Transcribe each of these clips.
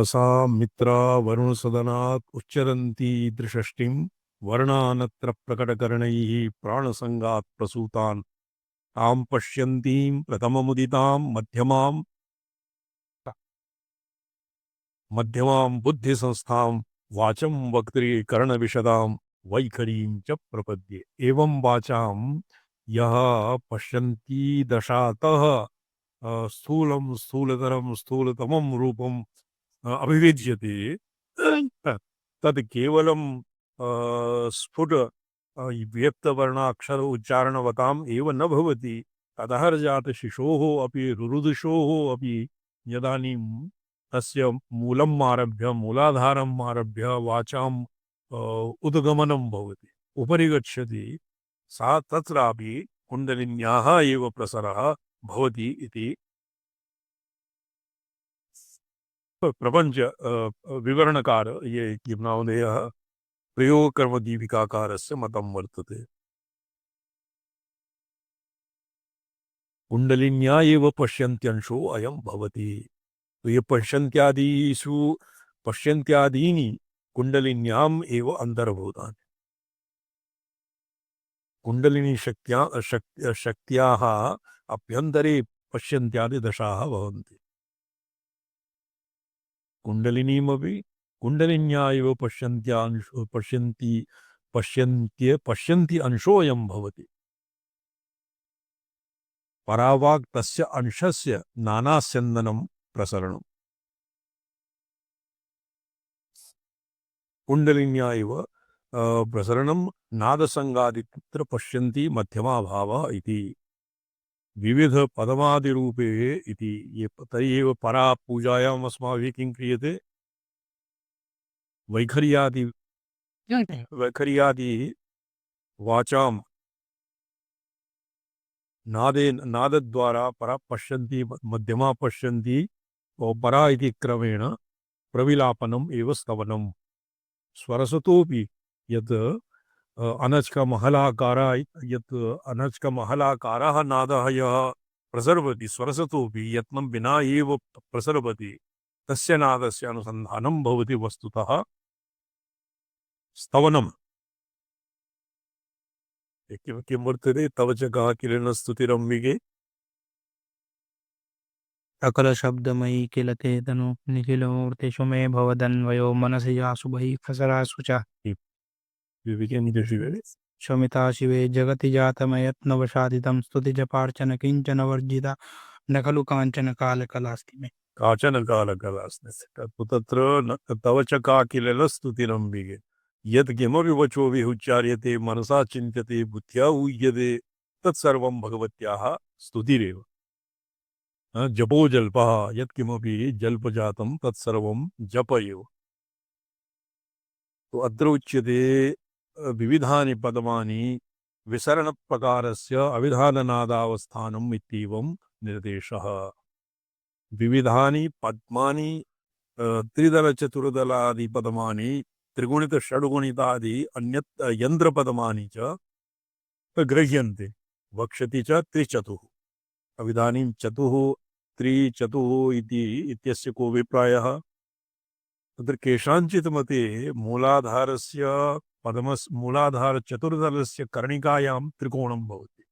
सा मित्रा वरुणसदनात् उच्चरन्ती त्रिषष्टिं वर्णानत्र प्रकटकर्णैः प्राणसंगात् प्रसूतान् तां पश्यन्तीं प्रथममुदितां मध्यमां बुद्धिसंस्थां वाचं वक्त्री कर्णविशदां वैखरीं च प्रपद्ये। एवं वाचां यः पश्यन्ती दशातः स्थूलं स्थूलतरं स्थूलतमं रूपं अभिविज्यते तद केवलं स्फुट व्यक्तवर्णाक्षर उच्चारणवताम् एव न भवति। तदहर्जात शिशोः अपि रुरुदुषोः अपि यदानीं तस्य मूलम् आरभ्य मूलाधारम् आरभ्य वाचाम् उद्गमनं भवति, उपरि गच्छति, सा तत्रापि कुण्डलिन्याः एव प्रसरः भवति इति प्रपंच विवरणकार ये नामधेयः प्रयोगकर्मदीपिकाकारस्य मतं वर्तते। कुण्डलिन्या एव पश्यन्त्यंशो अयं भवति। तो ये पश्यन्त्यादीनि कुण्डलिन्याम् एव अन्तर्भूतानि। कुण्डलिनी शक्त्याः अभ्यन्तरे पश्यन्त्यादि दशाः भवन्ति। कुण्डलिनीमपि कुण्डलिन्या एव पश्यन्ति अंशोऽयं भवति। परावाक् तस्य अंशस्य नानास्यन्दनं प्रसरणम्। कुण्डलिन्या एव प्रसरणं नादसंगादित्र पश्यन्ति मध्यमा भावः इति विविध पदमादिरूपे इति। ये तर्हि एव परा पूजायाम् अस्माभिः किं क्रियते? वैखर्यादि वाचां नादद्वारा परा पश्यन्ति मध्यमा पश्यन्ति परा इति क्रमेण प्रविलापनम् एव स्तवनम्। स्वरसतोपि यत् अनचकमहलाकारः नादः यः प्रसर्वति स्वरसतोपि यत्नं विना एव प्रसर्वति तस्य नादस्य अनुसन्धानं भवति वस्तुतः स्तवनम्। किं वर्तते? तव च कः किरणस्तुतिरम्बिके सकल शब्दमयी किल ते तनु निखिलमूर्तिषु मे भवदन्वयो मनसि यासु बहिः खसरासु च शमिता शिवे जगति जातमयत्नवशादितं स्तुतिजपार्चन किञ्चन वर्जिता न खलु काञ्चन कालकलास्ति मे। काचन कालकलास्ति तत्र तव च का किल स्तुतिरम्बिके यत्किमपि वचो विहुच्चार्यते मनसा चिन्त्यते बुद्ध्या ऊह्यते तत्सर्वं भगवत्याः स्तुतिरेव। जपो जल्पः यत्किमपि जल्पजातं तत्सर्वं जप एव। तो अत्र उच्यते विविधानि पदमानि विसरणप्रकारस्य अविधाननादावस्थानम् इत्येवं निर्देशः। विविधानि पद्मानि त्रिदलचतुर्दलादि पदमानि त्रिगुणित षड्गुणितादि अन्यत् यन्त्रपदमानि च गृह्यन्ते। वक्षति च त्रिचतुः। अविधानीं चतुः त्रिचतुः इति इत्यस्य को अभिप्रायः? तत्र केषाञ्चित् मते मूलाधार चतुर्दलस्य कर्णिकायां त्रिकोणं भवति।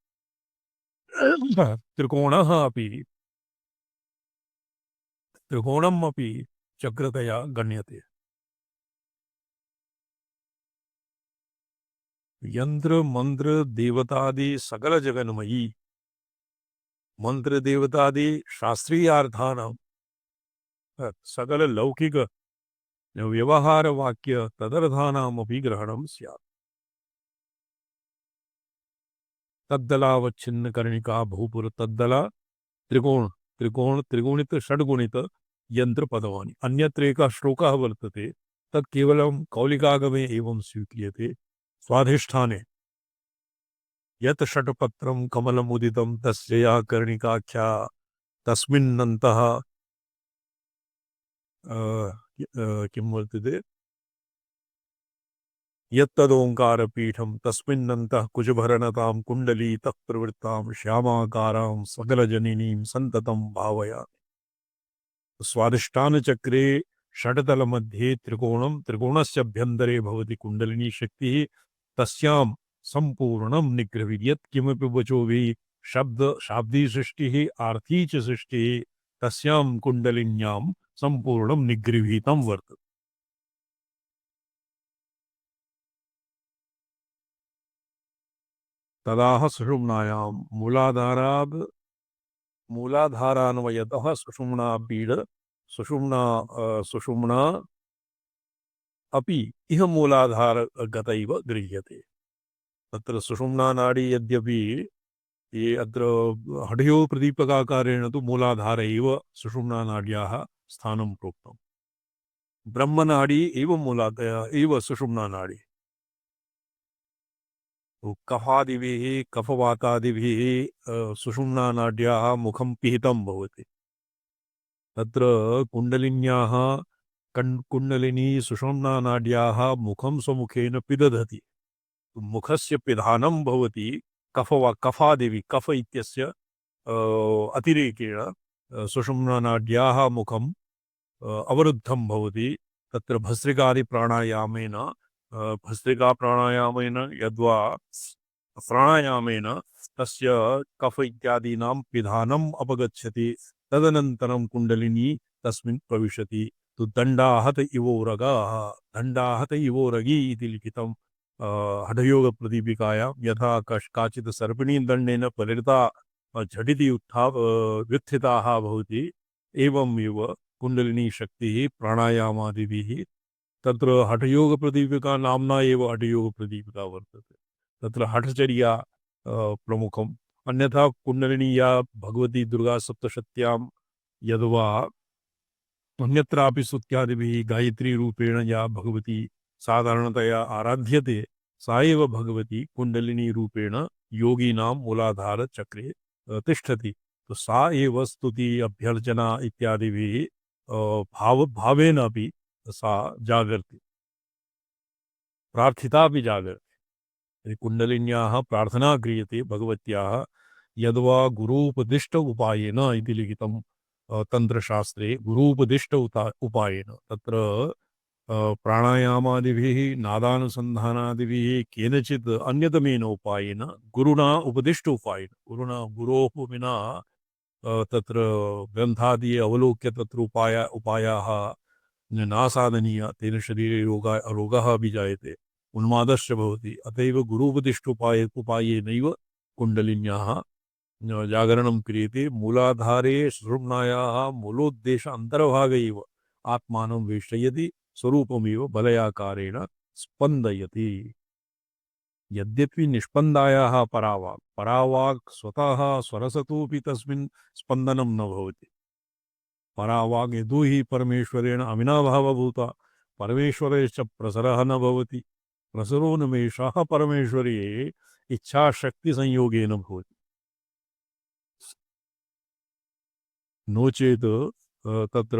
त्रिकोणम् अपि चक्रतया गण्यते। यंत्र मंत्र देवतादि सकल जगन्मयी मंत्र देवतादि शास्त्रीयार्थानां सकल लौकिक व्यवहार वाक्य तदर्थानामपि ग्रहणं स्यात्। तद्दलावच्छिन्न कर्णिका भूपुर तद्दला त्रिकोण त्रिकोण त्रिगुणित षड्गुणित यंत्र पदवानि। अन्यत्र एकः श्लोकः वर्तते तत् केवलं कौलिकागमे एवं स्वीक्रियते। स्वाधिष्ठाने यत् षट्पत्रं कमलमुदितं तस्य या कर्णिकाख्या तस्मिन्नन्तः किं वर्तते? यत्तदोंकारपीठं तस्मिन्नन्तः कुजभरणतां कुण्डलीतः प्रवृत्तां श्यामाकारां सकलजननीं सन्ततं भावयामि। स्वादिष्ठान चक्रे षट्तलमध्ये त्रिकोणं त्रिकोणस्य अभ्यन्तरे भवति कुण्डलिनी शक्तिः तस्यां सम्पूर्णं निग्रहीत् यत् किमपि वचोभिः शाब्दी सृष्टिः आर्थी च सृष्टिः तस्यां कुण्डलिन्यां सम्पूर्णं निगृहीतं वर्तते। तदाह सुषुम्नायां मूलाधारान्वयतः सुषुम्ना अपि इह मूलाधारगत इव गृह्यते। तत्र सुषुम्ना नाडी यद्यपि ये अत्र हठयोः प्रदीपकाकारेण तु मूलाधार एव सुषुम्ना नाड्याः स्थानं प्रोक्तम्। ब्रह्मनाडी एव सुषुम्ना नाडी। कफादिभिः कफवातादिभिः सुषुम्ना नाड्याः मुखं पिहितं भवति। तत्र कुण्डलिन्याः कुण्डलिनी सुषुम्ना नाड्याः मुखं स्वमुखेन पिदधति। मुखस्य पिधानं भवति कफादिभिः कफ इत्यस्य अतिरेकेण सुषुम्ना नाड्याः मुखं अवरुद्धं भवति। तत्र भस्त्रिकादिप्राणायामेन भस्त्रिकाप्राणायामेन यद्वा प्राणायामेन तस्य कफ इत्यादीनां पिधानम् अपगच्छति तदनन्तरं कुण्डलिनी तस्मिन् प्रविशति। तो दण्डाहत इवोरगी इति लिखितं हठयोग-प्रदीपिकायां यथा काचित् सर्पिणी दण्डेन परिणता झटिति व्युत्थिताः भवति एवमेव कुण्डलिनी शक्तिः प्राणायामादिभिः तत्र हठयोग-प्रदीपिका नाम्ना एव हठयोग-प्रदीपिका वर्तते। तत्र हठचर्या प्रमुखम्। अन्यथा कुण्डलिनी या भगवती दुर्गा सप्तशत्यां यद्वा अन्यत्रापि स्तुत्यादिभिः गायत्री रूपेण या भगवती साधारणतया आराध्यते सा एव भगवती कुण्डलिनी रूपेण योगिनां मूलाधार चक्रे तिष्ठति। तो सा एव स्तुति अभ्यर्चना इत्यादिभिः भावेन अपि सा जागर्ति प्रार्थिता अपि जागर्ति। कुण्डलिन्याः प्रार्थना क्रियते भगवत्याः यद्वा गुरूपदिष्ट उपायेन इति लिखितं तंत्रशास्त्रे गुरूपदिष्ट उपायेन तत्र प्राणायामादिभिः नादानुसन्धानादिभिः केनचित् अन्यतमेन उपायेन गुरुणा उपदिष्ट उपायेन गुरोः विना तत्र ग्रन्थादि अवलोक्य तत्र उपायाः न साधनीया तेन शरीरे रोगः अपि जायते उन्मादश्च भवति। अतएव गुरूपदिष्ट उपायेनैव कुण्डलिन्याः जागरणं क्रियते। मूलाधारे सुषुम्नायाः मूलोद्देश अन्तर्भागे एव आत्मानं वेष्टयति स्वरूपमेव बलयाकारेण स्पन्दयति। यद्यपि निष्पन्दायाः परावाक् स्वतः स्वरसतोऽपि तस्मिन् स्पन्दनं न भवति। परावाक् यतो हि परमेश्वरेण अविनाभावभूता परमेश्वरश्च प्रसरः न भवति। प्रसरो निमेषः परमेश्वरे इच्छाशक्तिसंयोगेन भवति। नो चेत् तत्र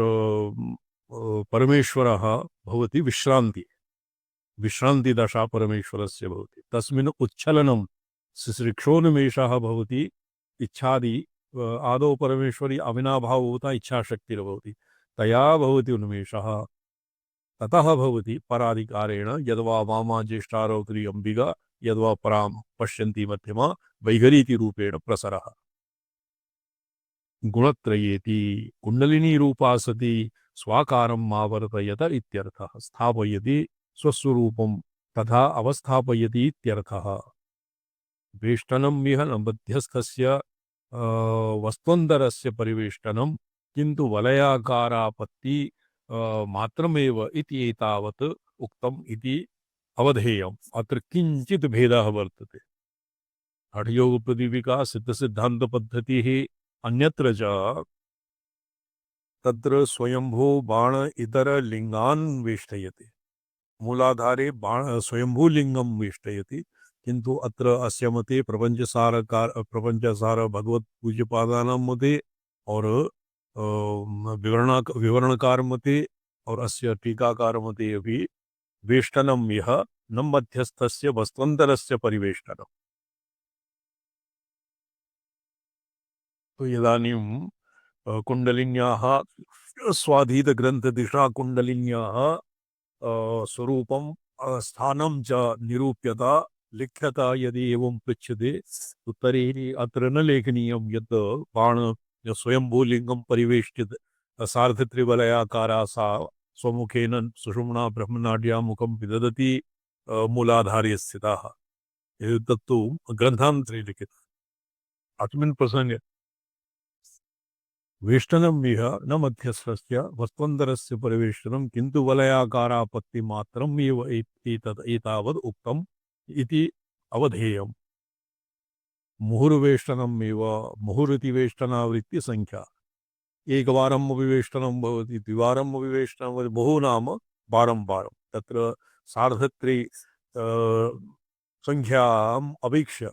परमेश्वरः भवति विश्रान्तिदशा परमेश्वरस्य भवति। तस्मिन् उच्छलनं शिश्रिक्षोन्मेषः भवति। इच्छादि आदौ परमेश्वरी अविनाभावभूता इच्छाशक्तिर्भवति तया भवति उन्मेषः। ततः भवति पराधिकारेण यद्वा वामा ज्येष्ठारौत्री अम्बिका यद्वा परां पश्यन्ति मध्यमा वैखरीति रूपेण प्रसरः। गुणत्रयेति कुण्डलिनी रूपा सती स्वाकारं मावर्तयत इत्यर्थः। स्थापयति स्वस्वरूपं तथा अवस्थापयति इत्यर्थः। वेष्टनं इह न मध्यस्थस्य वस्त्वन्तरस्य परिवेष्टनं किन्तु वलयाकारापत्ति मात्रमेव इति एतावत् उक्तम् इति अवधेयम्। अत्र किञ्चित् भेदः वर्तते। हठयोग-प्रदीपिका सिद्धसिद्धान्तपद्धतिः अन्यत्र च तत्र स्वयंभू बाण इतर लिंगान् वेष्टयति। मूलाधारे बाण स्वयंभू लिंगं वेष्टयति किन्तु अत्र अस्य मते प्रपंचसार भगवत पूज्यपादानां मते और विवरणकार मते और अस्य टीकाकार मते अपि वेष्टनम् इह न मध्यस्थस्य वस्त्वन्तरस्य परिवेष्टनम्। तो इदानीं कुण्डलिन्याः स्वाधीतग्रन्थदिशा कुण्डलिन्याः स्वरूपं स्थानं च निरूप्यत लिख्यता यदि एवं पृच्छ्यते तर्हि अत्र न लेखनीयं यत् बाण स्वयंभूलिङ्गं परिवेष्टित सार्धत्रिवलयाकारा सा स्वमुखेन सुषुम्ना ब्रह्मनाड्या मुखं विदधति मूलाधारे स्थिताः तत्तु ग्रन्थान्तरे लिखितम् अस्मिन् प्रसङ्गे वेष्टनं विह न मध्यस्थस्य वस्त्वन्तरस्य परिवेष्टनं किन्तु वलयाकारापत्तिमात्रम् एव एतावद् उक्तम् इति अवधेयम् मुहुर्वेष्टनम् एव मुहुरिति वेष्टनावृत्तिसङ्ख्या एकवारम् अपि वेष्टनं भवति द्विवारम् अपि वेष्टनं भवति बहु नाम वारं वारं तत्र सार्धत्रि सङ्ख्याम् अपेक्ष्य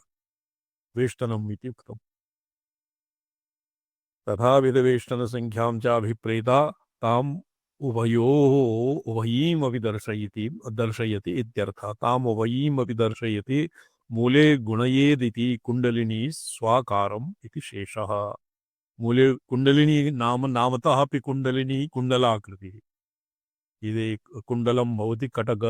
वेष्टनम् इति उक्तम् तथा विधवेष्टनसङ्ख्यां च अभिप्रेता ताम् उभयीमपि दर्शयति इत्यर्थः ताम् उभयीमपि दर्शयति मूले गुणयेदिति कुण्डलिनी स्वाकारम् इति शेषः मूले कुण्डलिनी नामतः अपि कुण्डलिनी कुण्डलाकृतिः इति कुण्डलं भवति कटक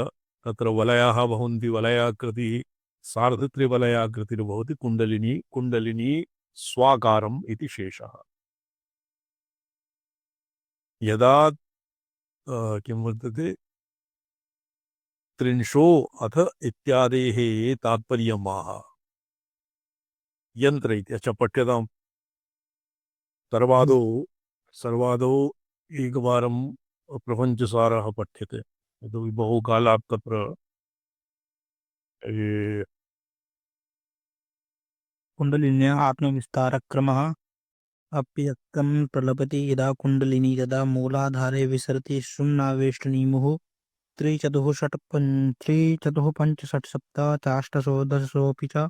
तत्र वलयाः भवन्ति वलयाकृतिः सार्धत्रिवलयाकृतिर्भवति कुण्डलिनी स्वाकारम् इति शेषः यदा किं वर्तते त्रिंशो अथ इत्यादेः तात्पर्यमाह यन्त्र इति अच्छा पठ्यताम् सर्वादौ एकवारं प्रपञ्चसारः पठ्यते यतोहि बहुकालात् तत्र कुण्डलिन्याः आत्मविस्तारक्रमः अप्यक्तं प्रलपति यदा कुण्डलिनी तदा मूलाधारे विसरति सुम्नावेष्टनी मुहुः त्रिचतुः पञ्च षट् सप्त चाष्टशो दशसोऽपि च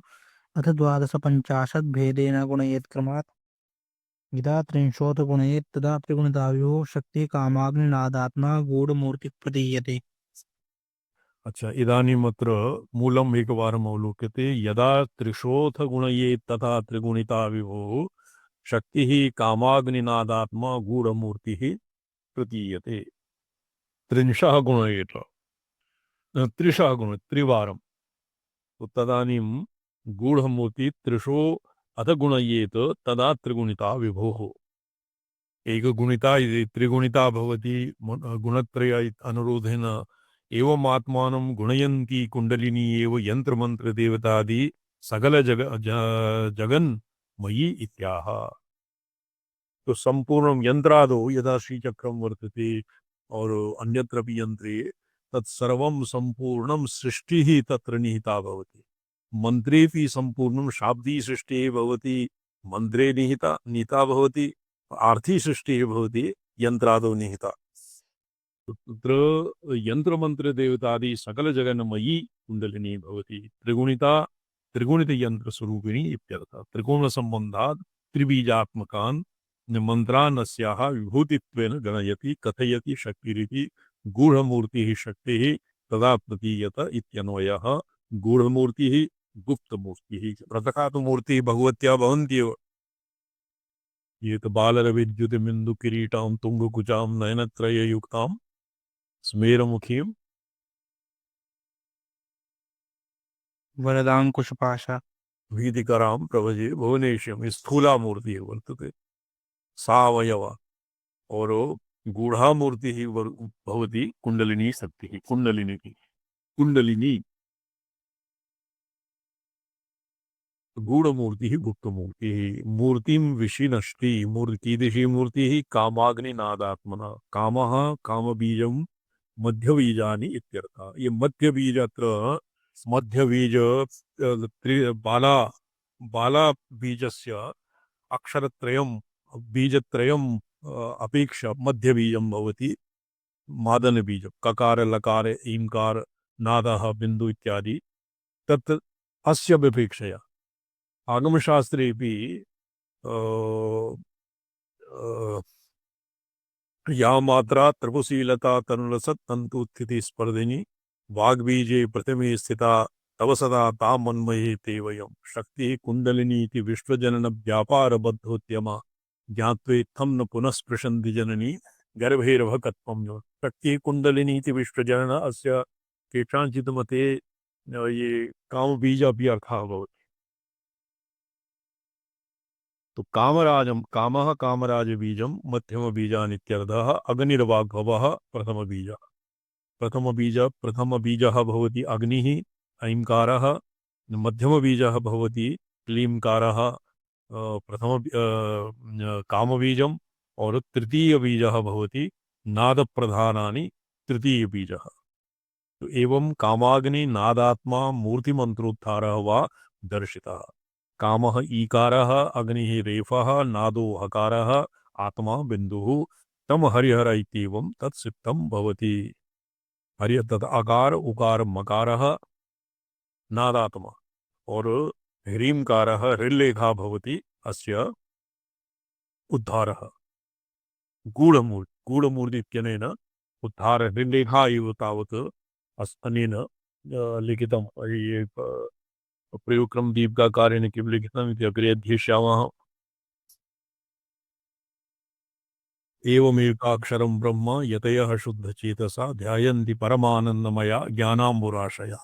अथ द्वादश पञ्चाशत् भेदेन गुणयेत्क्रमात् यदा त्रिंशोऽथ गुणयेत् तदा त्रिगुणितायुः शक्तिः कामाग्निनादात्मा गूढमूर्तिः प्रतीयते। अच्छा इदानीम् अत्र मूलम् एकवारम् अवलोक्यते यदा त्रिशोऽथ गुणयेत् तथा त्रिगुणिता विभुः शक्तिः कामाग्निनादात्मा गूढमूर्तिः प्रतीयते त्रिंशः गुणयेत् त्रिशः गुण त्रिवारं तदानीं गूढमूर्ति त्रिशो अथ गुणयेत् तदा त्रिगुणिता विभुः एकगुणिता इति त्रिगुणिता भवति गुणत्रय अनुरोधेन एवम् आत्मानं गुणयन्ती कुण्डलिनी एव यन्त्रमन्त्रदेवतादि सकल जगन्मयी इत्याह तो संपूर्ण यंत्रादो यदा श्रीचक्रम वर्तते और अन्यत्र भी यंत्रे तत्सर्वं संपूर्णं सृष्टिः तत्र निहिता भवति मन्त्रेऽपि संपूर्णं शाब्दी सृष्टिः भवति मन्त्रे निहिता भवति आर्थी सृष्टिः भवति यन्त्रादो निहिता तत्र यन्त्रमन्त्रदेवतादि सकलजगन्मयी कुण्डलिनी भवति त्रिगुणितयन्त्रस्वरूपिणी इत्यर्थः त्रिकोणसम्बन्धात् त्रिबीजात्मकान् मंत्रान् अस्याः विभूतित्वेन गणयति कथयति शक्तिरिति गूढ़मूर्तिः शक्तिः तदा प्रतीयत इत्यन्वयः गूढ़मूर्तिः गुप्तमूर्तिः प्रतखातमूर्तिः भगवत्या भवन्त्येव ये बालरविद्युतिमिन्दुकिरीटां तुङ्गकुचां नयनत्रययुक्तां स्मेरमुखीं वरदाङ्कुशपाशा भीतिकरां प्रभजे भुवनेश्यं स्थूला मूर्तिः वर्तते सावयव और गूढ़ा मूर्ति ही भवति कुंडलिनी शक्ति कुंडलिनी गूढ़ मूर्ति ही गुप्त मूर्ति मूर्तिं विशिनष्टि कीदृशी मूर्ति ही कामाग्निनादात्मना कामः कामबीजं मध्यबीजानि इत्यर्थः ये मध्यबीज अत्र मध्यबीज बाला बीजस्य अक्षरत्रयं बीजत्रयं अपेक्षा मध्यबीजं भवति मादनबीजं ककार लकार ईंकार नादः बिंदु इत्यादि तत् अस्य अपेक्षया आगमशास्त्रेऽपि या मात्रा त्रिपुशीलता तनुलसत् तन्तुस्थिति स्पर्धिनी वाग्बीजे प्रथमे स्थिता तव सदा तामन्महे ते वयं शक्ति कुंडलिनी इति विश्वजनन व्यापार बद्धोद्यमा ज्ञात्वेत्थं न पुनः स्पृशन्ति जननी गर्भैरभकत्वं यो शक्ति कुंडलिनी इति विश्वजनन अस्य केषाञ्चित् मते ये कामबीज अपि अर्थः भवति। तो कामराजम कामः कामराजबीजं मध्यमबीजानित्यर्थः अग्निर्वाग्भवः प्रथमबीजः। प्रथमबीजः भवति अग्निः ऐंकारः, मध्यमबीजः भवति क्लींकारः प्रथम कामबीजम् और तृतीयबीजः भवति नादप्रधानानि तृतीयबीजः। तो एवं कामाग्नि नादात्मा मूर्तिमन्त्रोद्धारः वा दर्शितः। कामः ईकारः, अग्निः रेफः, नादो हकारः, आत्मा बिन्दुः, तम हरिहर इत्येवं तत्सिद्धं भवति। हरि तत् आकार उकार मकारः नादात्मा और ह्रींकारः हृल्लेखा भवति अस्य उद्धारः। गूढमूर्ति इत्यनेन उद्धार हृल्लेखा एव तावत् अनेन लिखितम्। ये प्रयोगक्रम दीपिकाकारेण किं लिखितम् इति अग्रे अध्येष्यामः। एवमेकाक्षरं ब्रह्म यतयः शुद्धचेतसा ध्यायन्ति परमानन्दमया ज्ञानाम्बुराशयः।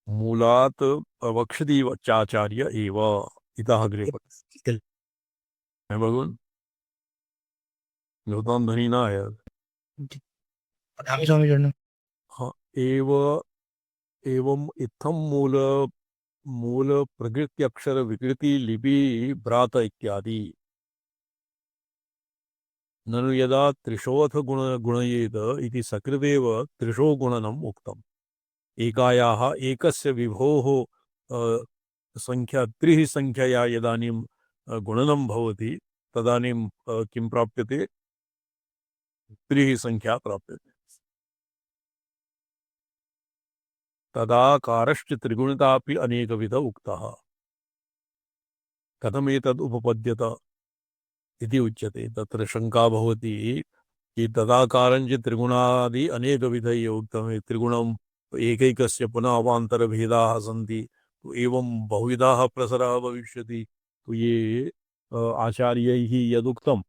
मूलात् वक्षति चाचार्य एव इतः अग्रे है भगवान गौतम ध्वनि ना है। स्वामी जी ने हाँ एव एवं इत्थम मूल प्रकृति अक्षर विकृति लिपि भ्रात इत्यादि ननु यदा त्रिशोऽथ गुणयेत इति सकृदेव त्रिशो गुणनम् उक्तम्। एकायाः एकस्य विभोः संख्या त्रिः संख्यया यदानीं गुणनं भवति तदानीं किं प्राप्यते? त्रिः संख्या प्राप्यते। तदाकारश्च त्रिगुणितापि अनेकविध उक्तः। कथमेतद् उपपद्यत इति उच्यते। तत्र शंका भवति कि तदाकारञ्च त्रिगुणादि अनेकविधैः उक्तम्। त्रिगुणम् एकैकस्य पुनः अवान्तरभेदाः सन्ति, तो एवं बहुविधाः प्रसरः भविष्यति। तो ये आचार्यैः यदुक्तम्,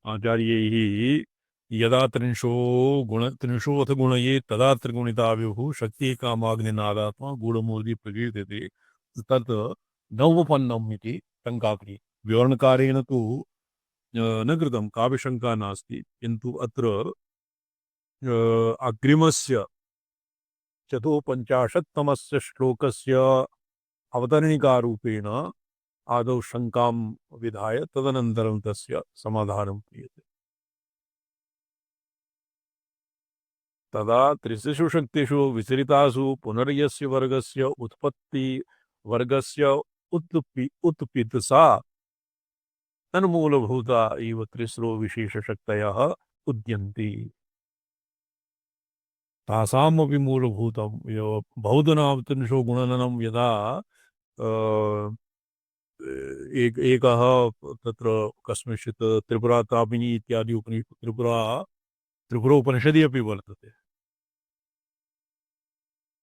आचार्यैः यदा त्रिंशोऽथ गुणये तदा त्रिगुणिताव्युः शक्तिः कामाग्निनादात्मा गूढमूर्ति प्रकीर्त्यते तत् नवपन्नम् इति शङ्का क्रियते। विवरणकारेण तु न कृतं, कापि शङ्का नास्ति, किन्तु अत्र अग्रिमस्य 54तमस्य श्लोकस्य अवतरणिकारूपेण आदौ शङ्कां विधाय तदनन्तरं तस्य समाधानं क्रियते। तदा त्रिषु शक्तिषु विचरितासु पुनर्यस्य वर्गस्य उत्पत्ति वर्गस्य उत्पितसा तन्मूलभूता इव त्रिस्रो विशेषशक्तयः उद्यन्ति। तासामपि मूलभूतं बहुधनां त्रिंशो गुणननं यदा एकः तत्र कस्मिंश्चित् त्रिपुरा तापिनी इत्यादि त्रिपुरोपनिषदि अपि वर्तते।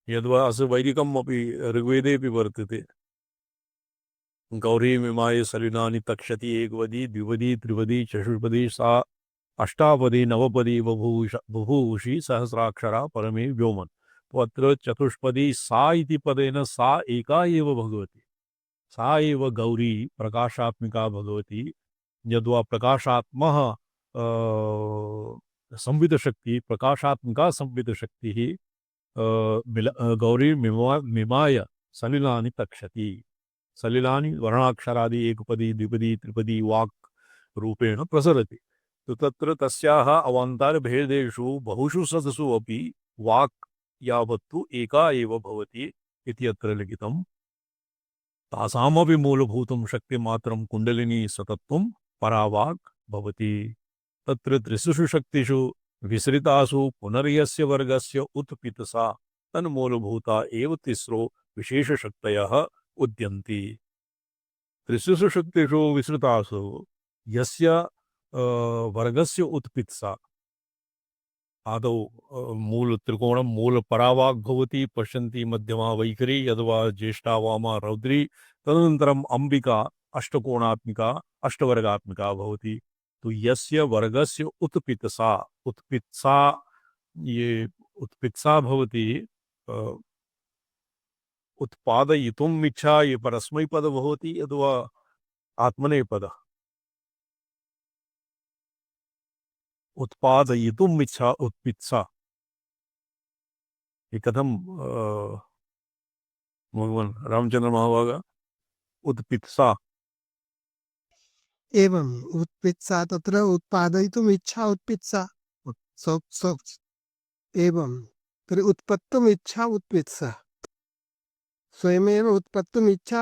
यद्वा अस्य वैदिकम् अपि ऋग्वेदेपि वर्तते। गौरी मिमाय सलिलानि तक्षति एकवदी द्विवदी त्रिवदी चतुष्पदी सा अष्टापदी नवपदी बभूषि सहस्राक्षरा परमे व्योमन। तो अत्र चतुष्पदी सा इति पदेन सा एका एव भगवती, सा एव गौरी प्रकाशात्मिका भगवती। यद्वा प्रकाशात्मः संवितशक्ति प्रकाशात्मिका संवितशक्तिः गौरी मिमाय सलिलानि तक्षति। सलिलानि वर्णाक्षरादि एकपदी द्विपदी त्रिपदी वाक् रूपेण प्रसरति। तो तत्र तस्याः अवान्तरभेदेषु बहुषु सदसु अपि वाक् यावत्तु एका एव भवति इति अत्र लिखितम्। तासामपि मूलभूतं शक्तिमात्रं कुण्डलिनी सतत्वं परावाक् भवति। तत्र त्रिषु शक्तिषु विसृतासु पुनर्यस्य वर्गस्य उत्पितसा तन्मूलभूता एव तिस्रो विशेषशक्तयः उद्यन्ति। त्रिषु शक्तिषु विसृतासु यस्य वर्गस्य उत्पितसा आदौ मूलत्रिकोणं मूलपरावाग् भवति पश्यन्ति मध्यमा वैखरी अथवा ज्येष्ठा वामा रौद्री तदनन्तरम् अम्बिका अष्टकोणात्मिका अष्टवर्गात्मिका भवति। तो यस्य वर्गस्य उत्पित्सा ये उत्पित्सा भवति अ, उत्पादयितुम् इच्छा ये परस्मैपद भवति अथवा आत्मनेपदः उत्पादयितुम् इच्छा उत्पित्सा ये कथं भगवान् रामचन्द्र महाभागा उत्पित्सा एवम् उत्पित्सा तत्र उत्पादयितुम् इच्छा उत्पित्सा एवं तर्हि उत्पत्तुम् इच्छा उत्पित्सा स्वयमेव उत्पत्तुम् इच्छा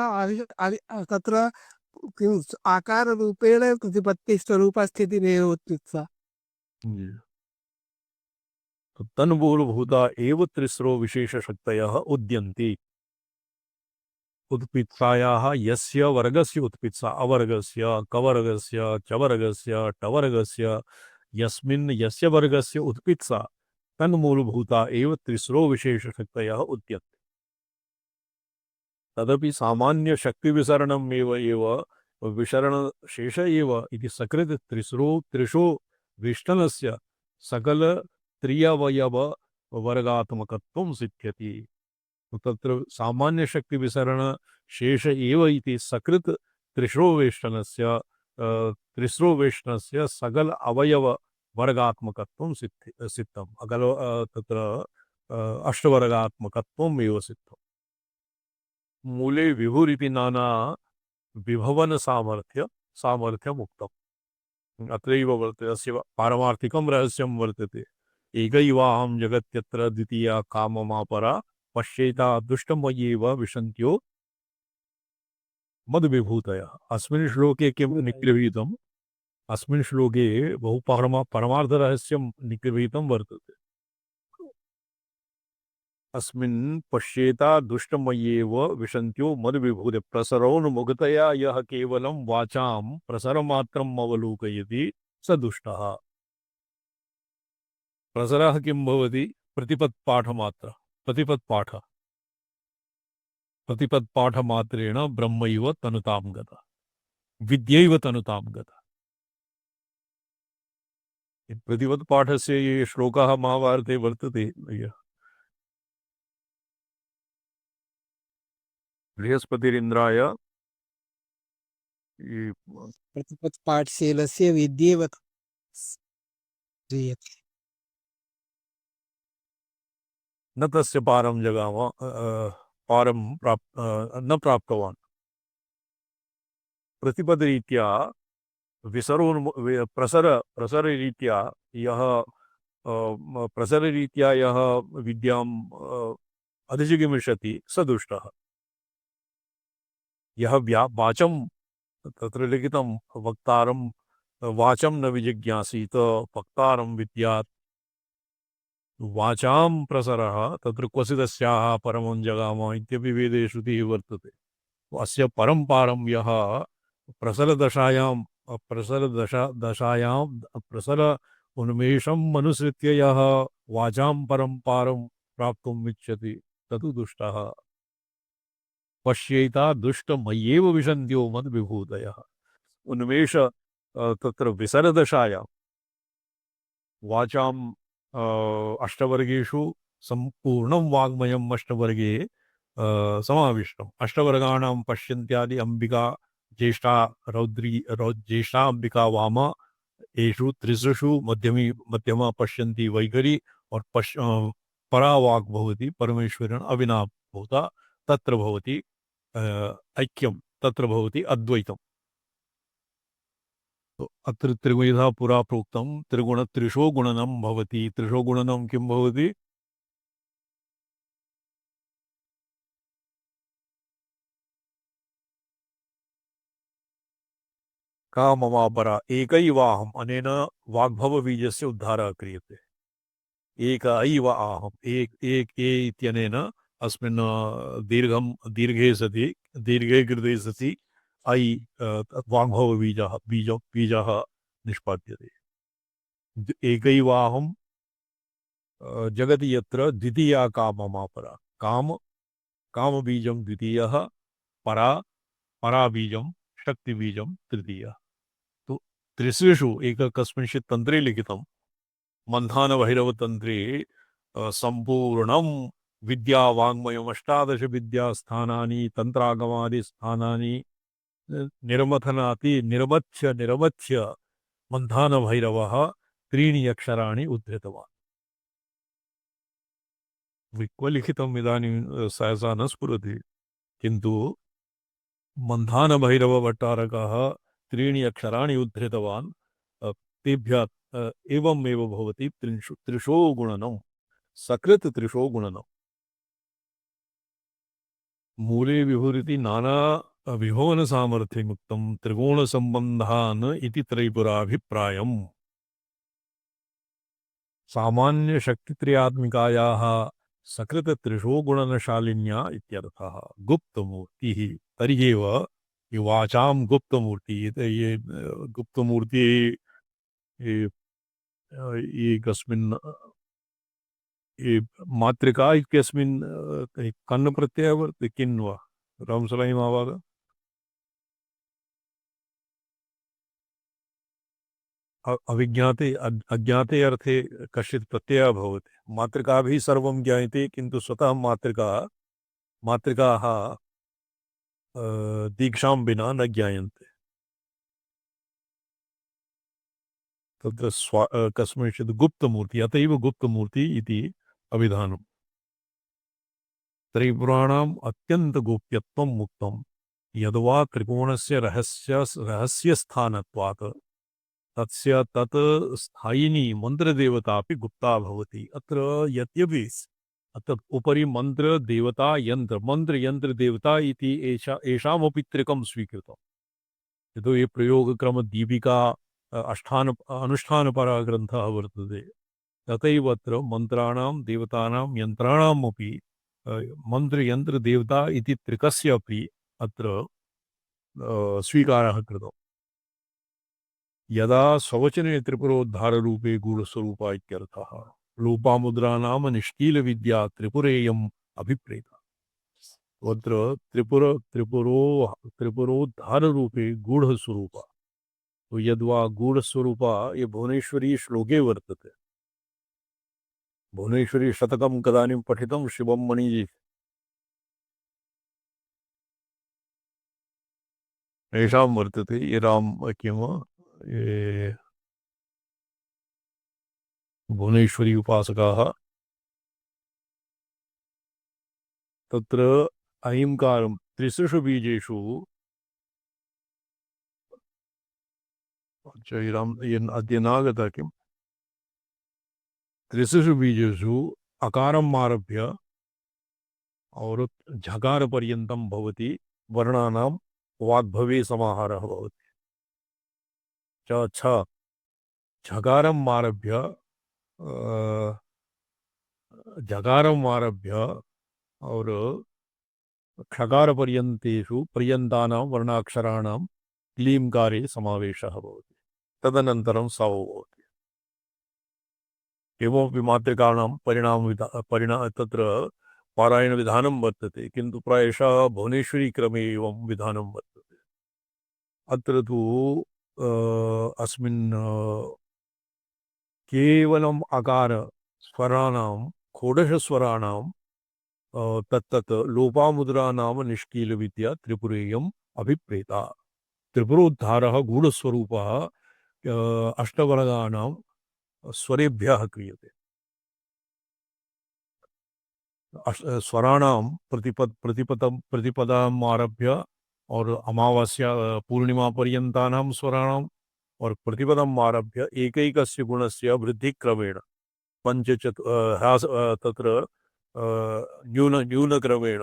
तत्र किम् आकाररूपेण प्रतिपत्तिस्वरूपस्थितिरेव उत्पित्सा। तन्मूलभूता एव त्रिस्रो विशेषशक्तयः उद्यन्ति। उत्पित्सायाः यस्य वर्गस्य उत्पित्सा अवर्गस्य कवर्गस्य चवर्गस्य टवर्गस्य यस्मिन् यस्य वर्गस्य उत्पित्सा तन्मूलभूता एव त्रिस्रो विशेषशक्तयः उद्यन्ते। तदपि सामान्य शक्तिविसरणम् एव विसरणशेष एव इति सकृत् त्रिषु विष्टनस्य सकल त्रियवयव वर्गात्मकत्वं सिद्ध्यति। तत्र सामान्य शक्तिविसरण शेष एव इति सकृत् त्रिस्रो वेष्टनस्य सकल अवयव वर्गात्मकत्वं सिद्धम् अगल तत्र अष्टवर्गात्मकत्वम् एव सिद्धम्। मूले विभुरिति नाना विभवन सामर्थ्यमुक्तम्। अत्रैव वर्तते अस्य पारमार्थिकं रहस्यं वर्तते। एकैवाहं जगत्यत्र द्वितीया काममापरा पश्येता दुष्टमय्येव विशन्त्यो मद्विभूतयः। अस्मिन् श्लोके किं निगृहीतम्? अस्मिन् श्लोके बहु परमार्थरहस्यं निगृहीतं वर्तते। अस्मिन् पश्येता दुष्टमय्येव विशन्त्यो मद्विभूते प्रसरोन्मुखतया यः केवलं वाचां प्रसरमात्रम् अवलोकयति स दुष्टः। प्रसरः किं भवति? प्रतिपत्पाठमात्रेण ब्रह्मैव तनुतां गतः विद्यैव तनुतां गतः। प्रतिपत्पाठस्य ये श्लोकः महाभारते वर्तते बृहस्पतिरिन्द्राय प्रतिपत्पाठशीलस्य विद्येव क्रियते। न तस्य पारं जगाम पारं न प्राप्तवान्। प्रतिपदरीत्या प्रसररीत्या यः प्रसररीत्या यः विद्याम् अधिजिगमिष्यति स दुष्टः। यः वाचं तत्र लिखितं वक्तारं वाचं न विजिज्ञासीत वक्तारं विद्यात् वाचां प्रसरः तत्र क्वचिदस्याः परमं जगाम इत्यपि वेदे श्रुतिः वर्तते। अस्य परं पारं यः प्रसरदशायां प्रसर उन्मेषम् अनुसृत्य यः वाचां परं पारं प्राप्तुम् इच्छति ततु दुष्टः। पश्येता दुष्टमय्येव विशन्त्यो मद्विभूतयः। उन्मेष तत्र विसरदशायां वाचां अष्टवर्गेषु सम्पूर्णं वाङ्मयम् अष्टवर्गे समाविष्टम्। अष्टवर्गाणां पश्यन्त्यादि अम्बिका ज्येष्ठा ज्येष्ठा अम्बिका वामा एषु त्रिसृषु मध्यमा पश्यन्ति वैखरी और परा वाक् भवति परमेश्वरेण अविना भूता तत्र भवति ऐक्यं तत्र भवति अद्वैतम्। तो अत्र त्रिविधा पुरा प्रोक्तं त्रिगुणत्रिशो गुणनं भवति। त्रिशो गुणनं किं भवति? काममापरा एकैवाहम् अनेन वाग्भवबीजस्य उद्धारः क्रियते। एक ऐव आहम् एक इत्यनेन अस्मिन् दीर्घे सति दीर्घे कृते सति ऐ वाग्भवबीजः बीजः निष्पाद्यते। एकैवाहम् जगति यत्र द्वितीया काममा परा काम कामबीजं द्वितीयः परा पराबीजं शक्तिबीजं तृतीयः। तो त्रिस्रेषु एक कस्मिंश्चित् तन्त्रे लिखितं मन्थानभैरवतन्त्रे सम्पूर्णं विद्यावाङ्मयम् अष्टादश विद्यास्थानानि तन्त्रागमादि स्थानानि निर्मथनाति निर्मथ्य निर्मथ्य मन्थानभैरवः त्रीणि अक्षराणि उद्धृतवान्। क्व लिखितम् इदानीं सहसा न स्फुरति, किन्तु मन्थानभैरवभट्टारकः त्रीणि अक्षराणि उद्धृतवान्। तेभ्यः एवमेव भवति त्रिशो गुणनं सकृत् त्रिशो गुणनं मूले विभुरिति नाना विभवन सामर्थ्यमुक्तं त्रिकोण संबंधान इति त्रैपुराभिप्रायम्। सामान्य शक्तित्रयात्मिकायाः सकृत त्रिशो गुणनशालिन्या इत्यर्थः। गुप्तमूर्तिः तर्ह्येव ये वाचां गुप्तमूर्ति ये गुप्तमूर्ति ये एकस्मिन् ये मातृका इत्यस्मिन् कन्न प्रत्ययः वर्तते किन्वा रामसलायिमावाद अविज्ञाते अज्ञाते अर्थे कश्चित् प्रत्ययः भवति। मातृकाभिः सर्वं ज्ञायते, किन्तु स्वतः मातृकाः दीक्षां विना न ज्ञायन्ते। तत्र कस्मिंश्चित् गुप्तमूर्ति, अत एव गुप्तमूर्ति इति अभिधानम्। त्रैपुराणाम् अत्यन्तगोप्यत्वं मुक्तं यद्वा त्रिकोणस्य रहस्यस्थानत्वात् तस्य तत् स्थायिनी मन्त्रदेवतापि गुप्ता भवति। अत्र यद्यपि अत्र उपरि मन्त्रदेवता मन्त्रयन्त्रदेवता इति एषामपि त्रिकं स्वीकृतम्। यतो हि प्रयोगक्रमदीपिका अनुष्ठानपरः ग्रन्थः वर्तते, तथैव अत्र मन्त्राणां देवतानां यन्त्राणामपि मन्त्रयन्त्रदेवता इति त्रिकस्य अपि अत्र स्वीकारः कृतः। यदा स्ववचने त्रिपुरोद्धाररूपे गूढस्वरूपा इत्यर्थः। लोपामुद्रा नाम निष्कीलविद्या त्रिपुरेयम् अभिप्रेता। अत्र त्रिपुरोद्धाररूपे गूढस्वरूपा। तो यद्वा गूढस्वरूपा ये भुवनेश्वरी श्लोके वर्तते। भुवनेश्वरी शतकं कदानीं पठितं शिवं मणिजी येषां वर्तते ये ये भुवनेश्वरी उपासकाः तत्र ऐंकारं त्रिसृषु बीजेषु अद्य नागता किम् त्रिसृषु बीजेषु अकारम् आरभ्य और झकार पर्यन्तं भवति वर्णानां वाग्भवे समाहारः भवति। छ झकारम् आरभ्य और क्षकार पर्यन्तेषु पर्यन्तानां वर्णाक्षराणां क्लींकारे समावेशः भवति। तदनन्तरं सवो भवति। एवमपि मातृकाणां तत्र पारायणविधानं वर्तते, किन्तु प्रायशः भुवनेश्वरी क्रमे एवं विधानं वर्तते। अत्र तु अस्मिन् केवलम् अकार स्वराणां षोडशस्वराणां तत्तत् लोपामुद्रा नाम निष्कीलविद्या त्रिपुरेयम् अभिप्रेता। त्रिपुरोद्धारः गूढस्वरूपः अष्टवर्गाणां स्वरेभ्यः क्रियते। स्वराणां प्रतिपदम् आरभ्य और अमावास्या पूर्णिमा पर्यन्तानां स्वराणां और प्रतिपदम् आरभ्य एकैकस्य गुणस्य वृद्धिक्रमेण तत्र न्यूनक्रमेण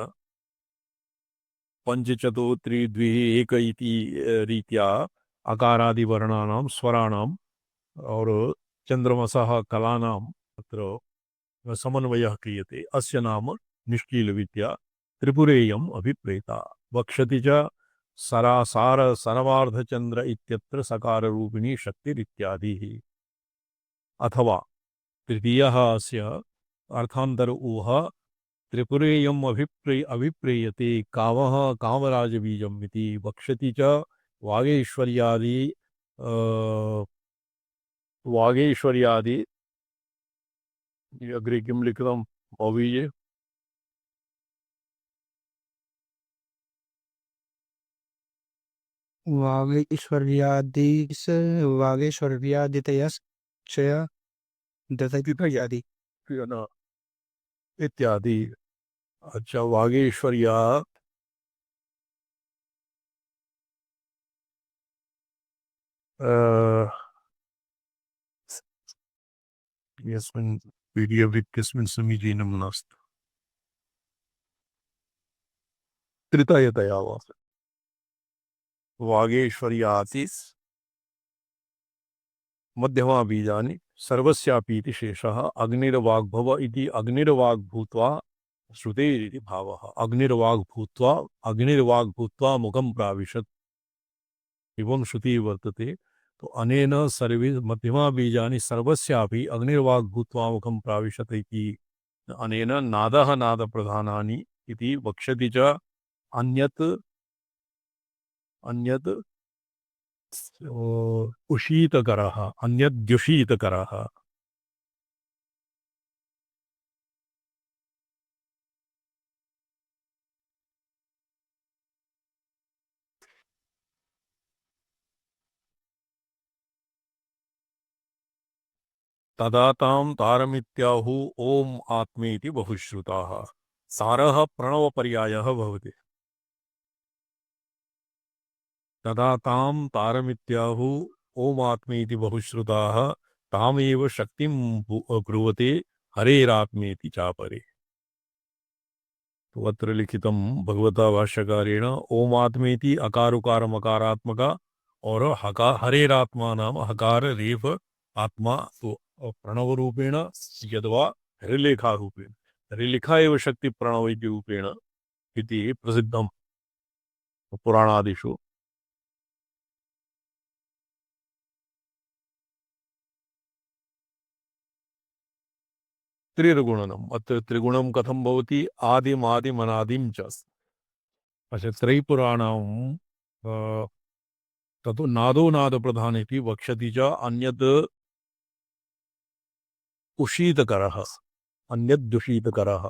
पंचचतु त्रि द्वि एक इति रीत्या अकारादिवर्णानां स्वराणां और चंद्रमसः कलानां तत्र समन्वयः क्रियते। अस्य नाम निष्कीलविद्या त्रिपुरेयम् अभिप्रेता। वक्षति च सरासार सर्वार्धचंद्र इत्यत्र सकाररूपिणी शक्तिरित्यादिः। अथवा तृतीयः अस्य अर्थांतर ऊह त्रिपुरेयम् अभिप्रेयते कामः कामराजबीजम् इति वक्ष्यति च वागेश्वर्यादि वागेश्वर्यादि अग्रे किं लिखितं भवीये वागीश्वर्यादिस वागीश्वर्यादितयश्चय दत्तइत्यादि। न इत्यादि। अच्छा वागेश्वर्या यस्मिन् पीडीएफ इत्यस्मिन् समीचीनं नास्ति त्रितयतया वा वागेश्वर्याति मध्यमा बीजानि सर्वस्यापि इति शेषः अग्निर्वाग्भव इति अग्निर्वाग् भूत्वा श्रुतेरिति भावः अग्निर्वाग् भूत्वा मुखं प्राविशत् एवं श्रुति वर्तते। तो अनेन सर्वे मध्यमा बीजानि सर्वस्यापि अग्निर्वाग् भूत्वा मुखं प्राविशत् इति अनेन नादः नादप्रधानानि इति वक्ष्यति च अन्यत् अन्यत् उशीतकरः अन्यद्युषीतकरः तदा तां तारमित्याहुः ओम आत्मेति बहुश्रुताः सारः प्रणवपर्यायः भवति। तदा तां तारमित्याहुः ओम आत्मेति बहुश्रुताः तामेव शक्तिं ब्रुवते हरेरात्मेति चापरे। तो अत्र लिखितं भगवता भाष्यकारेण ओम आत्मेति अकारुकार मकारात्मक और हरेरात्मा नाम हकार रेफ आत्मा तो प्रणव रूपेण यद्वा हरिलेखा रूपेण हरिलेखा एव शक्ति प्रणव इति रूपेण इति प्रसिद्धं पुराणादिषु। त्रिर्गुणनम् अत्र त्रिगुणं कथं भवति आदिमादिमनादिं च। अच्छा त्रैपुराणां ततो नादो नादप्रधान इति वक्ष्यति च अन्यत् उशीतकरः अन्यद्दुषीतकरः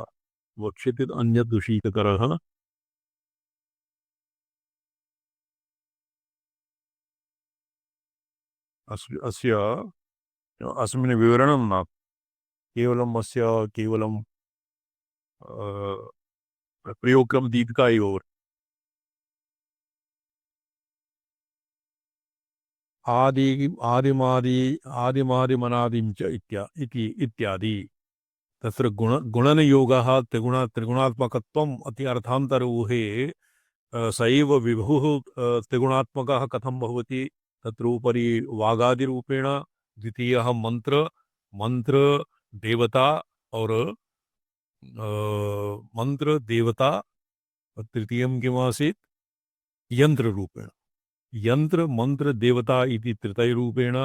वक्ष्यते अन्यद्दुषीतकरः अस्य अस्मिन् विवरणं न केवलम् अस्य केवलं प्रयोगक्रम दीर्घा एव आदिमादिमनादिं च इत्यादि तत्र गुणनयोगः त्रिगुणात्मकत्वम् अति अर्थान्तरऊहे स एव विभुः त्रिगुणात्मकः कथं भवति तत्र उपरि वागादिरूपेण द्वितीयः मंत्र देवता और मंत्र देवता तृतीयं किमासीत् यन्त्ररूपेण यंत्र मंत्र देवता इति त्रितयरूपेण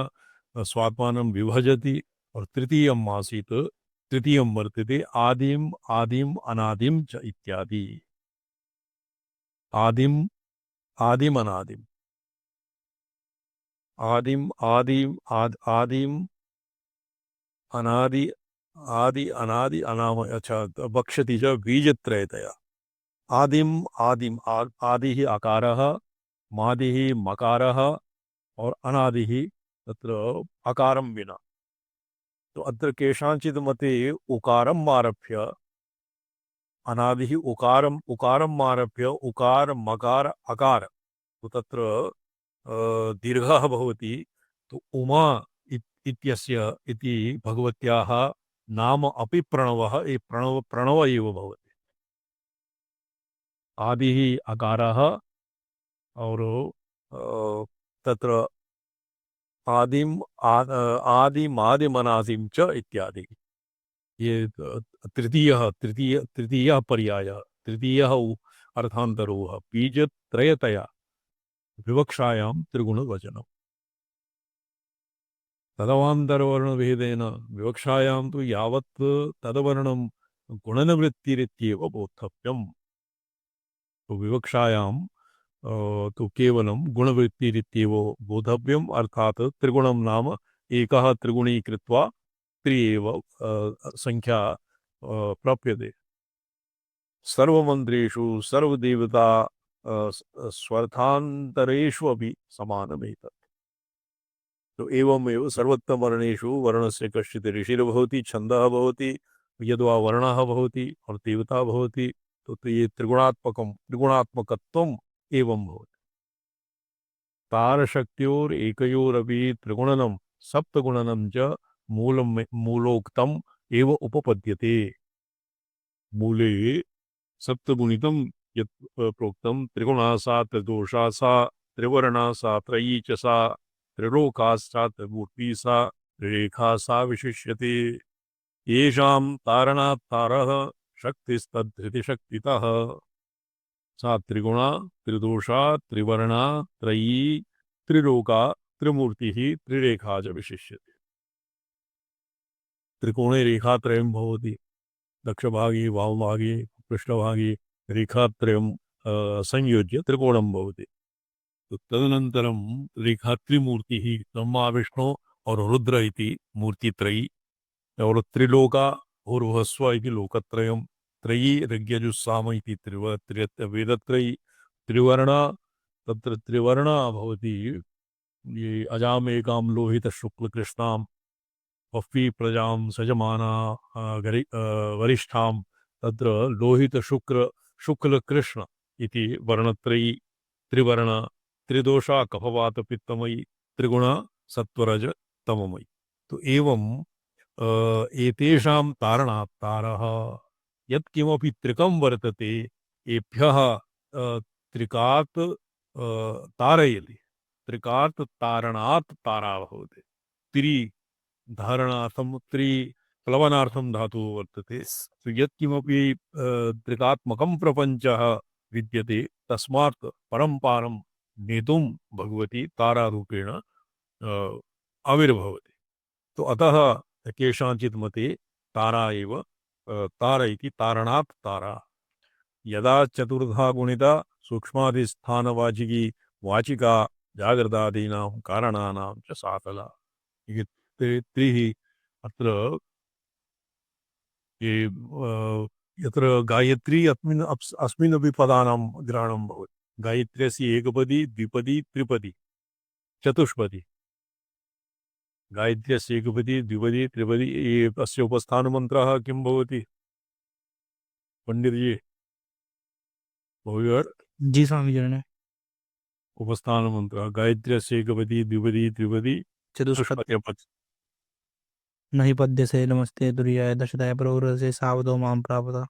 स्वात्मानं विभजति और तृतीयम् आसीत् तृतीयं वर्तते आदिम आदिम अनादिम च इत्यादि आदिम आदिम अनादिम आदिम आदिम आदिम अनादि आदि अनादि अनाम अच्छा वक्ष्यति च बीजत्रयतया आदिम आदिम आदिः अकारः मादिः मकारः और अनादिः तत्र अकारं विना। तो अत्र केषाञ्चित् मते उकारम् आरभ्य अनादिः उकारम् आरभ्य उकार मकार अकार तो तत्र दीर्घः भवति। तो उमा इत्यस्य इति भगवत्याः नाम अपि प्रणवः प्रणव एव भवति। आदिः अकारः और तत्र आदिमादिमनादिं च इत्यादि ये तृतीयः पर्यायः तृतीयः अर्थान्तरोः बीजत्रयतया विवक्षायां त्रिगुणवचनम्। तदवान्तरवर्णभेदेन विवक्षायां तु यावत् तदवर्णं गुणनवृत्तिरित्येव बोद्धव्यम्। तो विवक्षायां तु केवलं गुणवृत्तिरित्येव बोद्धव्यम्, अर्थात् त्रिगुणं नाम एकः त्रिगुणी कृत्वा त्रि एव संख्या प्राप्यते। सर्वमन्त्रेषु सर्वदेवता स्वर्थान्तरेषु अपि समानमेतत्। तो एवमेव सर्वोत्तमवर्णेषु वर्णस्य कश्चित् ऋषिर्भवति, छन्दः भवति, यद्वा वर्णः भवति और देवता भवति, तो ये त्रिगुणात्मकत्वम् एवं भवति। तारशक्त्योरेकयोरपि त्रिगुणनं सप्तगुणनं च मूलोक्तम् एव उपपद्यते। मूले सप्तगुणितं यत् प्रोक्तं, त्रिगुणा सा त्रिदोषा सा त्रिवर्णा सा त्रयी च सा त्रिलोकाश्चा त्रिमूर्ति सा त्रिरेखा सा विशिष्यते। येषां तारणात् तारः शक्तिस्तद्धृतिशक्तितः सा त्रिगुणा त्रिदोषा त्रिवर्णा त्रयी त्रिलोका त्रिमूर्तिः त्रिरेखा च विशिष्यते। त्रिकोणे रेखात्रयं भवति, दक्षभागे वामभागे पृष्ठभागे रेखात्रयं संयोज्य त्रिकोणं भवति। तो तदनन्तरं रेखात्रिमूर्तिः ब्रह्मा विष्णु और रुद्र इति मूर्तित्रयी, और त्रिलोका ऊर्ध्वस्व इति लोकत्रयं, त्रयी ऋग्यजुस्साम इति वेदत्रयी, त्रिवर्णा तत्र त्रिवर्णा भवति, ये अजामेकां लोहितशुक्लकृष्णां पफ्फी प्रजां सजमाना वरिष्ठां, तत्र लोहितशुक्र शुक्लकृष्ण इति वर्णत्रयी, त्रिवर्ण त्रिदोषा कफवातपित्तमयी, त्रिगुण सत्वरज तममयी। तो एवं एतेषां तारणात् तारः यत्किमपि त्रिकं वर्तते एभ्यः त्रिकात् तारयति, त्रिकात् तारणात् तारा भवति। त्रि धारणार्थं त्रि प्लवनार्थं धातुः वर्तते। तो यत्किमपि त्रिकात्मकं प्रपञ्चः विद्यते तस्मात् परम्पारं नेतुं भगवती तारारूपेण आविर्भवति। तो अतः केषाञ्चित् मते तारा एव तार इति तारणात् तारा। यदा चतुर्धा गुणिता सूक्ष्माधिष्ठानवाचिकी वाचिका जागृतादीनां कारणानां च साकला। त्रिः अत्र ये यत्र गायत्री अस्मिन्नपि पदानां ग्रहणं भवति। गायत्र्यस्य एकपदी द्विपदी त्रिपदी चतुष्पदी। गायत्र्यस्य एकपदी द्विपदी त्रिपदी, ये अस्य उपस्थानमन्त्रः किं भवति पंडितजी? जी स्वामी जी ने उपस्थानमन्त्रः गायत्र्यस्य एकपदी द्विपदी त्रिपदी चतुष्पद नहीं पद्य से नमस्ते दुर्याय दशदाय प्रौर से सावधो माम प्राप्त।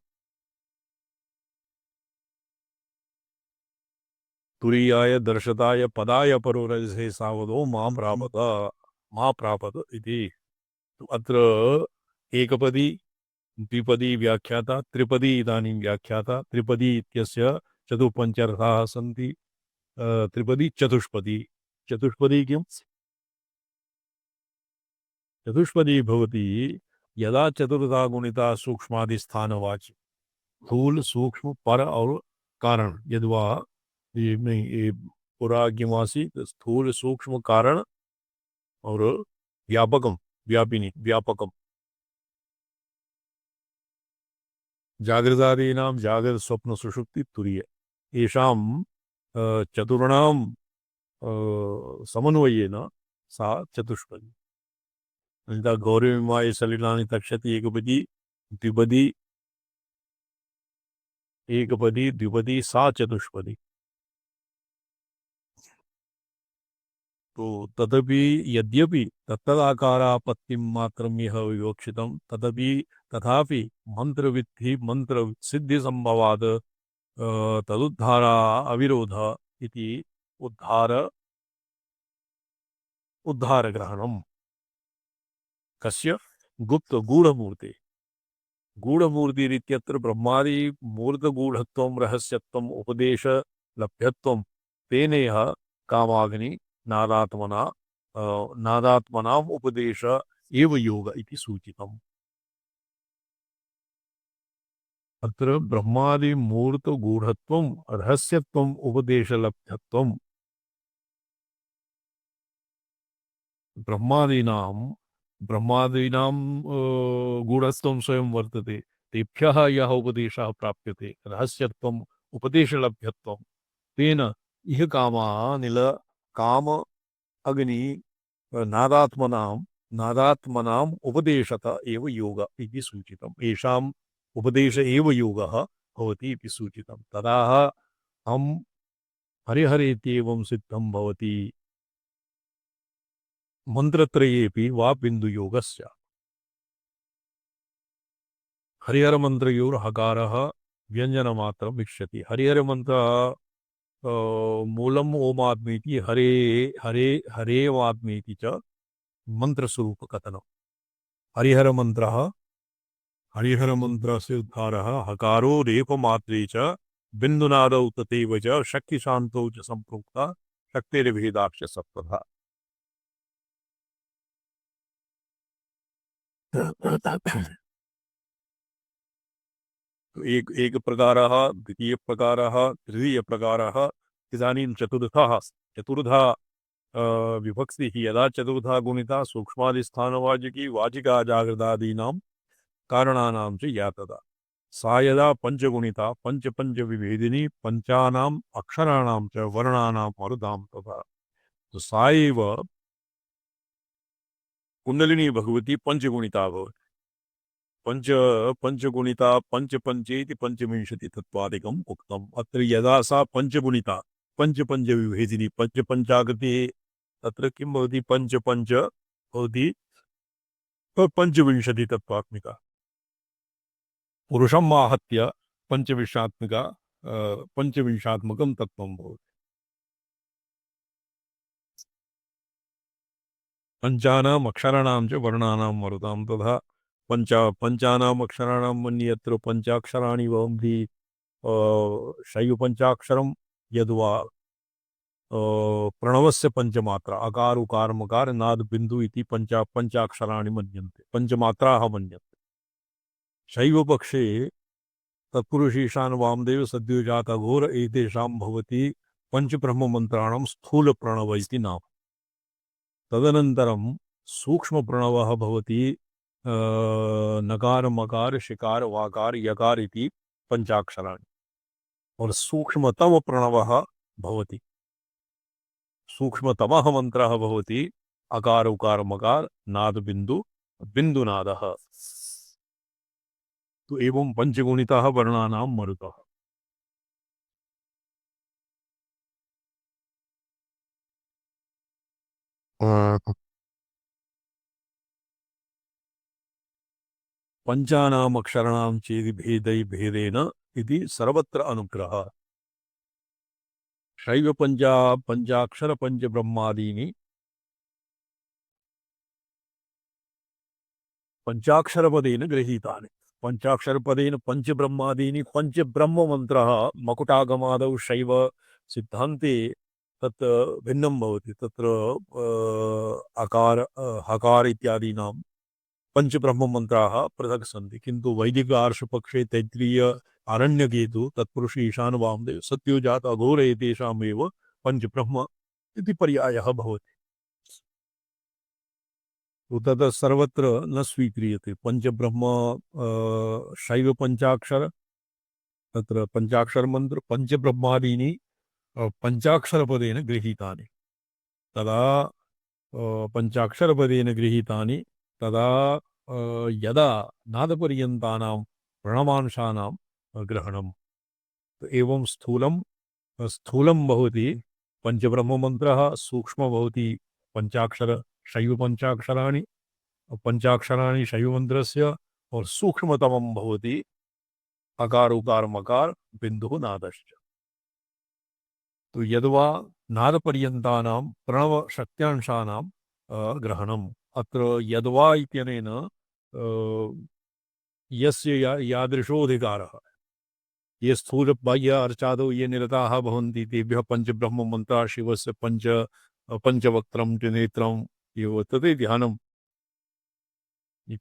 तुरीयाय दर्शताय पदाय परोरसे सावधो मां प्रापत मा प्रापत इति। तो अत्र एकपदी द्विपदी व्याख्याता, त्रिपदी इदानीं व्याख्याता। त्रिपदी इत्यस्य चतुःपञ्चार्थाः सन्ति। त्रिपदी चतुष्पदी। चतुष्पदी किम्? चतुष्पदी भवति यदा चतुर्धा गुणिता सूक्ष्माधिष्ठानवाची, स्थूल सूक्ष्म पर और कारण, यद्वा ये पुरा किमासी स्थूल सूक्ष्म कारण और व्यापकम व्यापिनी व्यापकम। जागृतादीनां जागृत स्वप्न सुषुप्ति तुरीय, येषां चतुर्णां समन्वयेन सा चतुष्पदी। अनिता गौरीमाय सलिलानि तक्षति एकपदी द्विपदी, एकपदी द्विपदी सा चतुष्पदी। तो तदपि यद्यपि तत्तदाकारापत्तिं मात्रं यः विवक्षितं, तथापि मंत्रविद्धि मंत्र सिद्धि संभवाद तदुद्धारा अविरोध इति उद्धार ग्रहणम। कस्य? गुप्त गूढ़मूर्ते। गूढ़मूर्तिरित्यत्र ब्रह्मादि मूर्तगूढ़त्वं रहस्यत्वं उपदेश लभ्यत्वं तेनेह कामाग्नि नादात्मना नादात्मनाम् उपदेश एव योग इति सूचितम्। अत्र ब्रह्मादिमूर्तगूढत्वं रहस्यत्वम् उपदेशलब्धत्वं ब्रह्मादीनां गूढत्वं स्वयं वर्तते, तेभ्यः यः उपदेशः प्राप्यते रहस्यत्वम् उपदेशलभ्यत्वं तेन इह कामाः निल काम अग्नि नादात्मनाम् उपदेशत एव योग इति सूचितम्। येषाम् उपदेश एव योगः भवति इति सूचितं। तदाह हम हरिहरेत्येवं सिद्धं भवति मंत्रत्रयेपि वा बिन्दुयोगस्य। हरिहरमन्त्रयोर्हकारः व्यञ्जनमात्रं विक्ष्यति। हरिहरमन्त्रः मूलम् ओमात्मेति हरे हरे हरेवात्मेति च मन्त्रस्वरूपकथनम्। हरिहरमन्त्रः हरिहरमन्त्रस्य उद्धारः हकारो रेफमात्रे च बिन्दुनादौ तथैव च शक्तिशान्तौ च सम्पृक्ता शक्तिर्भेदाक्ष सत्त्वतः। एक प्रकारः, द्वितीय प्रकारः, तृतीय प्रकारः, इदानीं चतुर्धा विभक्तिः यदा चतुर्धा गुणिता सूक्ष्मादिस्थानवाचिकी वाचिका जागृतादीनां कारणानां च या तदा सा यदा पंचगुणिता पंच विभेदिनी पंचानाम् अक्षराणां च वर्णानां मरुदां तथा तो सा एव कुंडलिनी भगवती पंचगुणिता भवति। पंचगुणिता पंचेति पंचविंशति तत्त्वादिकम् उक्तम्। अत्र यदा सा पंचगुणिता पंच विभेदिनी पंचाकृतिः तत्र किं भवति पंच भवति पंचविंशति तत्त्वात्मिका पुरुषम् आहत्य पंचविंशात्मकं तत्त्वं भवति। पंचानाम् अक्षराणां च वर्णानां मरुतां तथा पंचानाम् अक्षराणां मन्ये यत्र पंचाक्षराणि भवन्ति शैवपञ्चाक्षरं यद्वा प्रणवस्य पंचमात्रा अकार उकार मकार नाद बिंदु इति पंचाक्षराणि मन्यन्ते, पंचमात्राः मन्यन्ते। शैवपक्षे तत्पुरुषेशान् वामदेव सद्योजात घोर एतेषां भवति पंचब्रह्ममन्त्राणां स्थूलप्रणव इति नाम। तदनन्तरं सूक्ष्मप्रणवः भवति नकार मकार शिकार वाकार यकार इति पंचाक्षराणि और सूक्ष्मतम प्रणवः भवति सूक्ष्मतमः मन्त्रः भवति अकार उकार मकार नाद बिंदु बिंदुनादः। तो एवं पंचगुणितः वर्णानां मरुतः। पंचानाम् अक्षराणां चेति भेदेन इति सर्वत्र अनुग्रहः। शैव पंचाक्षर पंच ब्रह्मादीनि पंचाक्षरपदेन गृहीतानि। पंचाक्षरपदेन पंच ब्रह्मादीनि पंच ब्रह्म मंत्रः मकुटागमादौ शैव सिद्धान्ते तत् भिन्नं भवति। तत्र अकार हकार इत्यादीनां पंच ब्रह्म मंत्राः पृथक् सन्ति, किन्तु वैदिक आर्षपक्षे तैत्तिरीय आरण्यके तु तत्पुरुष ईशान वामदेव सत्योजात अघोर एतेषामेव पंच ब्रह्म इति पर्यायः भवति। तत् सर्वत्र न स्वीक्रियते। पंचब्रह्म शैव पंचाक्षर तत्र पंचाक्षर मंत्र पंचब्रह्मादीनि पंचाक्षरपदेन गृहीतानि। तदा पंचाक्षरपदेन गृहीतानि तदा यदा नादपर्यन्तानां प्रणवांशानां ग्रहणम्। तो एवं स्थूलं भवति पंचब्रह्ममन्त्रः, सूक्ष्म भवति पंचाक्षर शैव पंचाक्षराणि शैवमन्त्रस्य और सूक्ष्मतमं भवति अकार उकार मकार बिंदुः नादश्च। तो यद्वा नादपर्यन्तानां प्रणवशक्त्यांशानां ग्रहणम्। अत्र यद्वा इत्यनेन यस्य यादृशोऽधिकारः ये स्थूल बाह्य अर्चादौ ये निरताः भवन्ति तेभ्यः पंचब्रह्ममन्त्राः शिवस्य पंच पंचवक्त्रं त्रिनेत्रं ये वर्तते ध्यानं।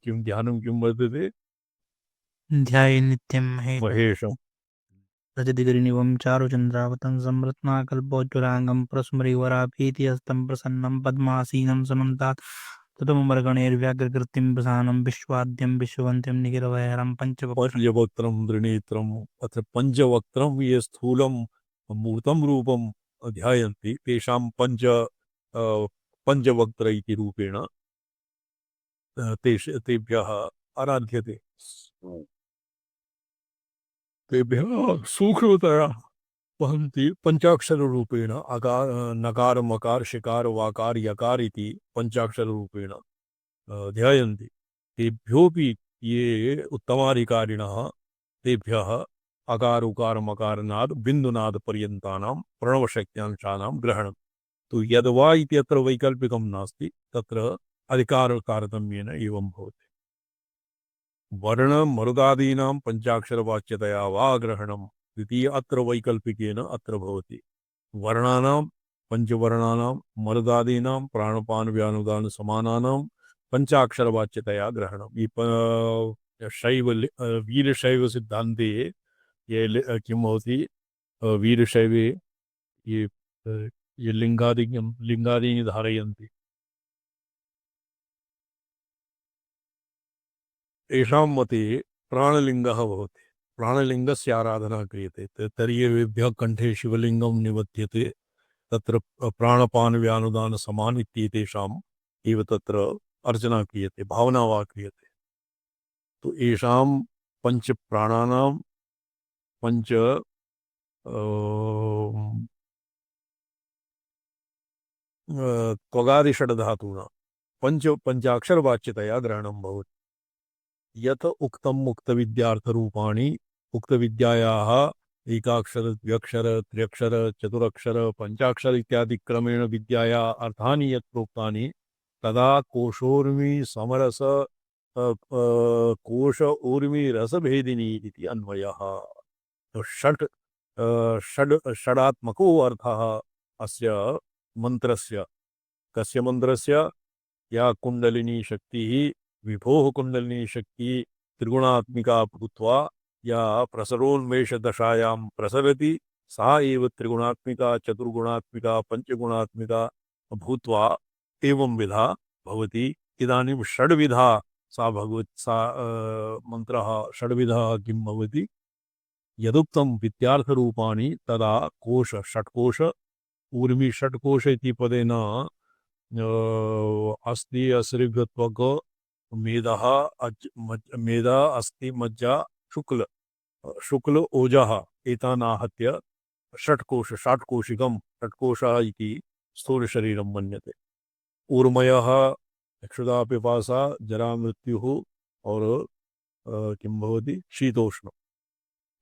किं ध्यानं किं वर्तते? ध्याये नित्यं महेशं। रजदिगरिनिवं चारुचन्द्रावतं संरत्नाकल्पोज्ज्वलाङ्गं प्रस्मरिवराभीति हस्तं प्रसन्नं पद्मासीनं समन्तात् ततमर्गणैर्व्याघ्रकृतिं प्रसानं विश्वाद्यं विश्ववन्त्यं निखिलवैरं पञ्चवक्त्रम् पंचवक्त्रं त्रिनेत्रम् अत्र पंचवक्त्रं ये स्थूलं मूर्तं रूपं ध्यायन्ति तेषां पंचवक्त्र इति रूपेण तेभ्यः आराध्यते। तेभ्यः सूक्ष्मतया वहन्ति पञ्चाक्षररूपेण अकार नकार मकार शिकार वाकार यकार इति पञ्चाक्षररूपेण ध्यायन्ति। तेभ्योऽपि ये उत्तमाधिकारिणः तेभ्यः अकार उकार मकार नाद बिन्दुनाद पर्यन्तानां प्रणवशक्त्यांशानां ग्रहणं तु यद्वा इति अत्र वैकल्पिकं नास्ति, तत्र अधिकारतारतम्येन एवं भवति। वर्ण मरुदादीनां पञ्चाक्षरवाच्यतया वा ग्रहणं द्वितीय अत्र वैकल्पिकेन अत्र भवति। वर्णानां पंचवर्णानां मरुदादीनां प्राणपान समानानां पंचाक्षरवाच्यतया ग्रहणं। वीरशैव सिद्धान्ते किं भवति? वीरशैवे ये ये लिङ्गादीनि धारयन्ति तेषां मते प्राणलिङ्गः भवति। प्राणलिङ्गस्य आराधना क्रियते। तर्ह्येभ्यः कण्ठे शिवलिङ्गं निबध्यते, तत्र प्राणपानव्यानुदानसमान इत्येतेषाम् एव तत्र अर्चना क्रियते, भावना वा क्रियते। तो येषां पञ्चप्राणानां पञ्च त्वगादिषड्धातूनां पञ्चाक्षरवाच्यतया ग्रहणं भवति। यत उक्तम मुक्तविद्यार्थरूपाणि उक्तविद्यायाः एकाक्षर द्व्यक्षर त्र्यक्षर चतुरक्षर पंचाक्षर इत्यादि क्रमेण विद्याया अर्थानि यत् प्रोक्तानि तदा कोशोर्मि समरस कोश ऊर्मि रसभेदिनी इति अन्वयः। तो षडात्मको अर्थः अस्य मन्त्रस्य। कस्य मन्त्रस्य? या कुंडलिनी शक्ति विभोः कुंडलिनी शक्ति त्रिगुणात्मिका भूत्वा या प्रसरोन्मेष दशायां प्रसरति सा एव त्रिगुणात्मिका चतुर्गुणात्मिका पंचगुणात्मिका भूत्वा एवं विधा भवति। इदानीं षड्विधा सा भगवत् सा मंत्रः षड्विधः किं भवति? यदुक्तं विद्यार्थरूपाणि तदा कोश षट्कोश ऊर्मि षट्कोश इति पदेन अस्ति असृग्त्वक मेदः मेदा अस्ति मज्जा शुक्ल शुक्ल ओजः एतानाहत्य षट्कोश षट्कोशिकं षट्कोशः इति स्थूलशरीरं मन्यते। ऊर्मयः क्षुधा पिपासा जरा मृत्युः और किं भवति? शीतोष्ण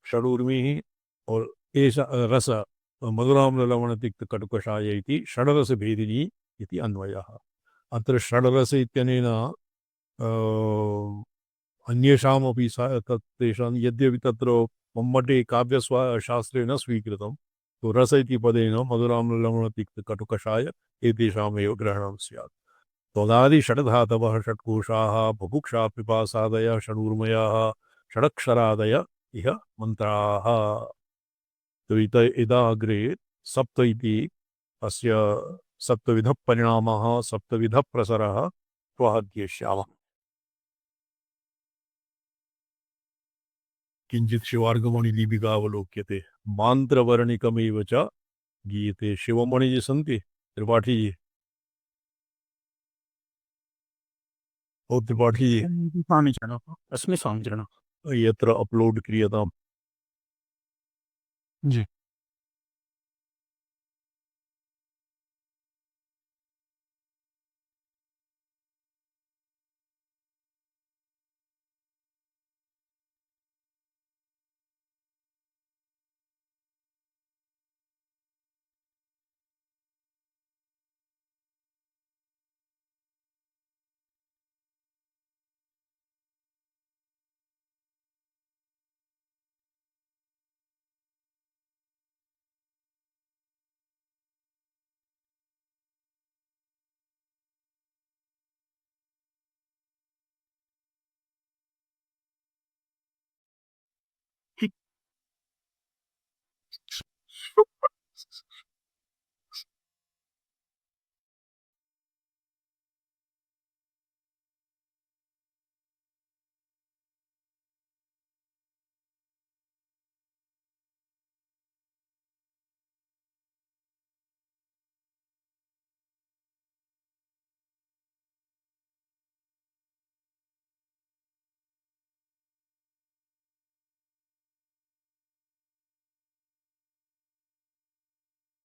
षडूर्मिः और एष रस मधुराम्ललवणतिक्तकटुकषाय इति षडरसभेदिनी इति अन्वयः। अत्र षडरस इत्यनेन अन्येषामपि तेषां यद्यपि तत्र मम्मटे काव्यशास्त्रे न स्वीकृतं, तो रस इति पदेन मधुराम्ललवणतिक्तकटुकषाय एतेषामेव ग्रहणं स्यात्। त्वगादि षड्धातवः षट्कोशाः बुभुक्षा पिपासादयः षडूर्मयाः षडक्षरादय इह मन्त्राः। तो इदा अग्रे सप्त इति अस्य सप्तविधः परिणामः सप्तविधः प्रसरः श्वः ध्येष्यामः। किञ्चित् शिवार्गमणिदीपिका अवलोक्यते। मान्त्रवर्णिकमेव च गीयते। शिवमणि जी सन्ति? त्रिपाठी जी? ओ त्रिपाठी जी स्वामीचरणः अस्मि स्वामीचरणः यत्र अपलोड क्रियताम्। जी।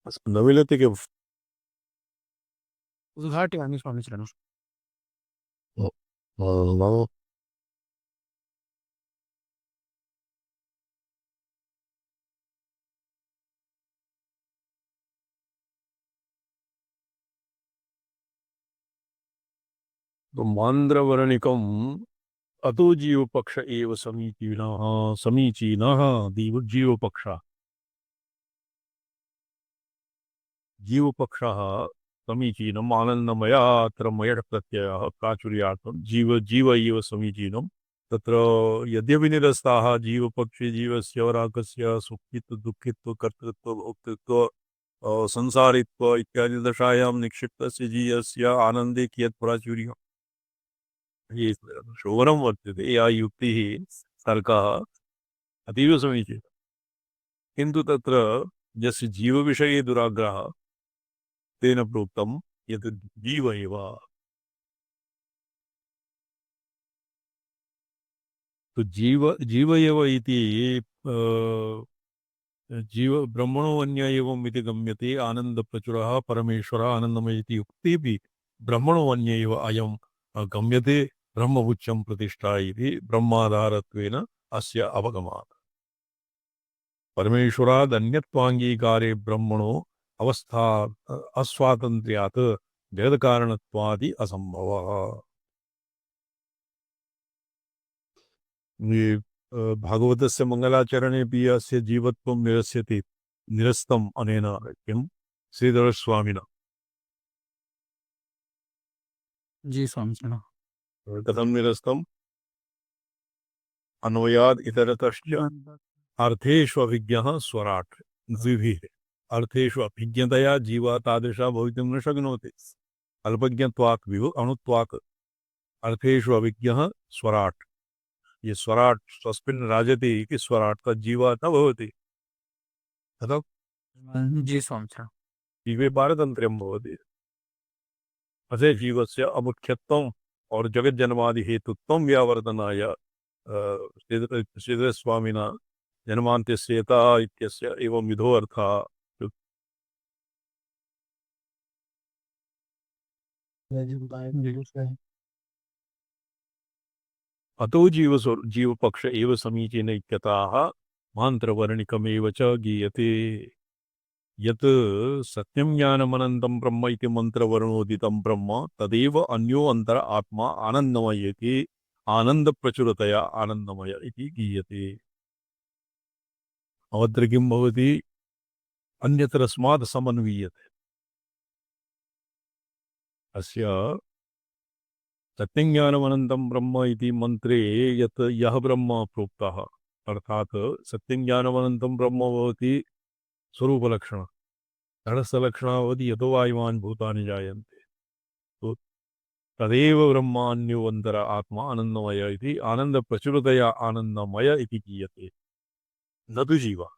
असं नवीन ते की उद्घाट्य आणि स्वामी शरण तो मांद्रवर्णिकम अतो जीव पक्ष एव समीचीनः जीव पक्ष जीव पक्ष समीचीनम् आनंदमया अत्र मयः प्रत्ययः प्राचुर्यार्थं जीव एव समीचीनं तत्र यद्यपि निरस्ताः जीवपक्षे जीवस्य रागस्य सुखित्व दुःखित्व कर्तृत्व भोक्तृत्व संसारित्व इत्यादि दशायां निक्षिप्तस्य जीवस्य आनन्दे कियत् प्राचुर्यम् ये शोभनं वर्तते या युक्तिः तर्कः अतीव समीचीनः किन्तु तत्र यस्य जीवविषये दुराग्रहः तेन प्रोक्तं यत् जीव एव तो जीव एव इति जीव ब्रह्मणो अन्य एवम् इति गम्यते आनन्दप्रचुरः परमेश्वरः आनन्दमय इति उक्तेपि ब्रह्मणो अन्य एव अयं गम्यते ब्रह्मपुच्छं प्रतिष्ठा इति ब्रह्माधारत्वेन अस्य अवगमात् परमेश्वराद् अन्यत्वाङ्गीकारे ब्रह्मणो अवस्था अस्वातन्त्र्यात् भेदकारणत्वादि असम्भवः ये भागवतस्य मङ्गलाचरणेऽपि अस्य जीवत्वं निरस्यति निरस्तम् अनेन किं श्रीधरस्वामिना जी स्वामी शरण कथं निरस्तम् अन्वयाद् इतरतश्च अर्थेषु अभिज्ञः स्वराट् द्विभिः अर्थेषु अभिज्ञतया जीवा तादृशा भवितुं न शक्नोति अल्पज्ञत्वात् अणुत्वात् अर्थेषु अभिज्ञः स्वराट् ये स्वराट् स्वस्मिन् राजति इति स्वराट् तज्जीवा न भवति तथा जी स्वामी शरण जीवे पारतन्त्र्यं भवति असे जीवस्य अमुख्यत्वम् और जगज्जन्मादि हेतुत्वं व्यावर्तनाय श्रीधरस्वामिना जन्मान्त्यस्येता इत्यस्य एवं विधो अर्थः अतो जीवपक्ष एव समीचीन इत्यतः मान्त्रवर्णिकमेव च गीयते यत् सत्यं ज्ञानमनन्तं ब्रह्म इति मन्त्रवर्णोदितं ब्रह्म तदेव अन्यो अन्तर आत्मा आनन्दमय इति आनन्दप्रचुरतया आनन्दमय इति गीयते अत्र किं भवति अन्यतरस्मात् समन्वीयते अस्य सत्यज्ञानमनन्तं ब्रह्म इति मन्त्रे यत् यः ब्रह्म प्रोक्तः अर्थात् सत्यज्ञानमनन्तं ब्रह्म भवति स्वरूपलक्षणं तटस्थलक्षणः भवति यतो वायुमान् भूतानि जायन्ते तो तदेव ब्रह्मान्योऽन्तर आत्मा आनन्दमय इति आनन्दप्रचुरतया आनन्दमय इति गीयते न तु जीवः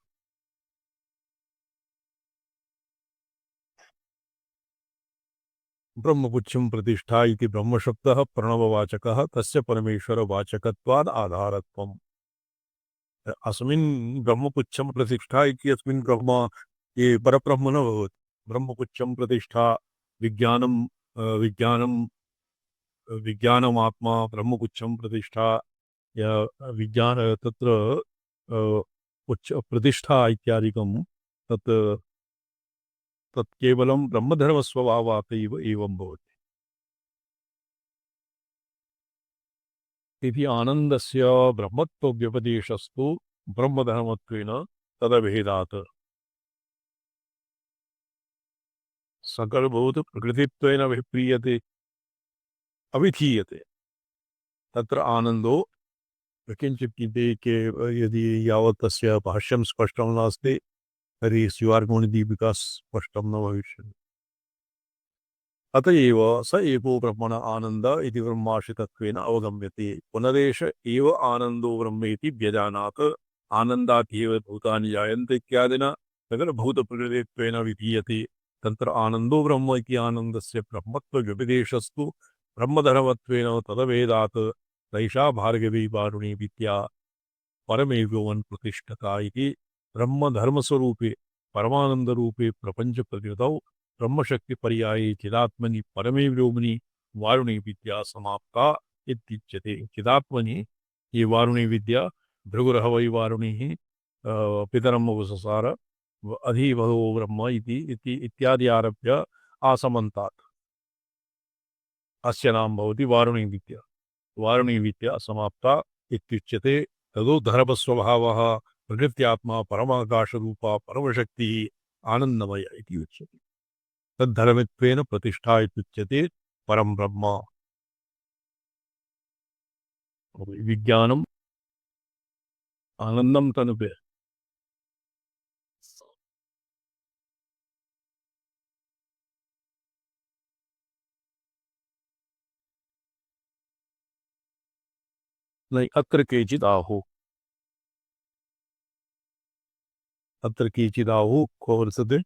ब्रह्मपुच्छं प्रतिष्ठा इति ब्रह्मशब्दः प्रणववाचकः तस्य परमेश्वरवाचकत्वाद् आधारत्वम् अस्मिन् ब्रह्मपुच्छं प्रतिष्ठा इत्यस्मिन् ब्रह्म ये परब्रह्म न भवति ब्रह्मपुच्छं प्रतिष्ठा विज्ञानं विज्ञानं विज्ञानमात्मा ब्रह्मपुच्छं प्रतिष्ठा या विज्ञान तत्र उच्च प्रतिष्ठा इत्यादिकं तत् तत् केवलं ब्रह्मधर्मस्वभावात् एवं भवति इति आनन्दस्य ब्रह्मत्वव्यपदेशस्तु ब्रह्मधर्मत्वेन तदभेदात् सकलभूतप्रकृतित्वेन विप्रीयते अविधीयते तत्र आनन्दो किञ्चित् के यदि यावत् तस्य भाष्यं स्पष्टं नास्ति तर्हि स्युवार्गमणिदीपिका स्पष्टं न भविष्यति अत एव स एको ब्रह्मण आनन्द इति ब्रह्माश्रितत्वेन अवगम्यते पुनरेष एव आनन्दो ब्रह्म इति व्यजानात् आनन्दात् एव भूतानि जायन्ते इत्यादिना सकलभूतप्रकृतित्वेन विधीयते तत्र आनन्दो ब्रह्म इति आनन्दस्य ब्रह्मत्वव्यपदेशस्तु ब्रह्मधर्मत्वेन तदभेदात् तैषा भार्गवी वारुणी विद्या परमेव्योऽन् प्रतिष्ठता इति ब्रह्मधर्मस्वरूपे परमानंदरूपे प्रपंचप्रतितौ ब्रह्मशक्तिपर्याये चिदात्मनि परमे व्योमनि वारुणी विद्या समाप्ता इत्युच्यते। चिदात्मनि ये वारुणी विद्या भृगुरः वै वारुणिः पितरम् उपससार अधीवहो ब्रह्म इत्यादि आरभ्य आसमन्तात् अस्य नाम भवति वारुणी विद्या। वारुणी विद्या समाप्ता इत्युच्यते। तदोद्धरपस्वभावः प्रकृत्यात्मा परमाकाशरूपा परमशक्तिः आनन्दमय इति उच्यते। तद्धर्मित्वेन प्रतिष्ठा इत्युच्यते परं ब्रह्म। विज्ञानम् आनन्दं तनुपे न अत्र केचिदाहुः। अत्र केचिदाहुः को वर्तते?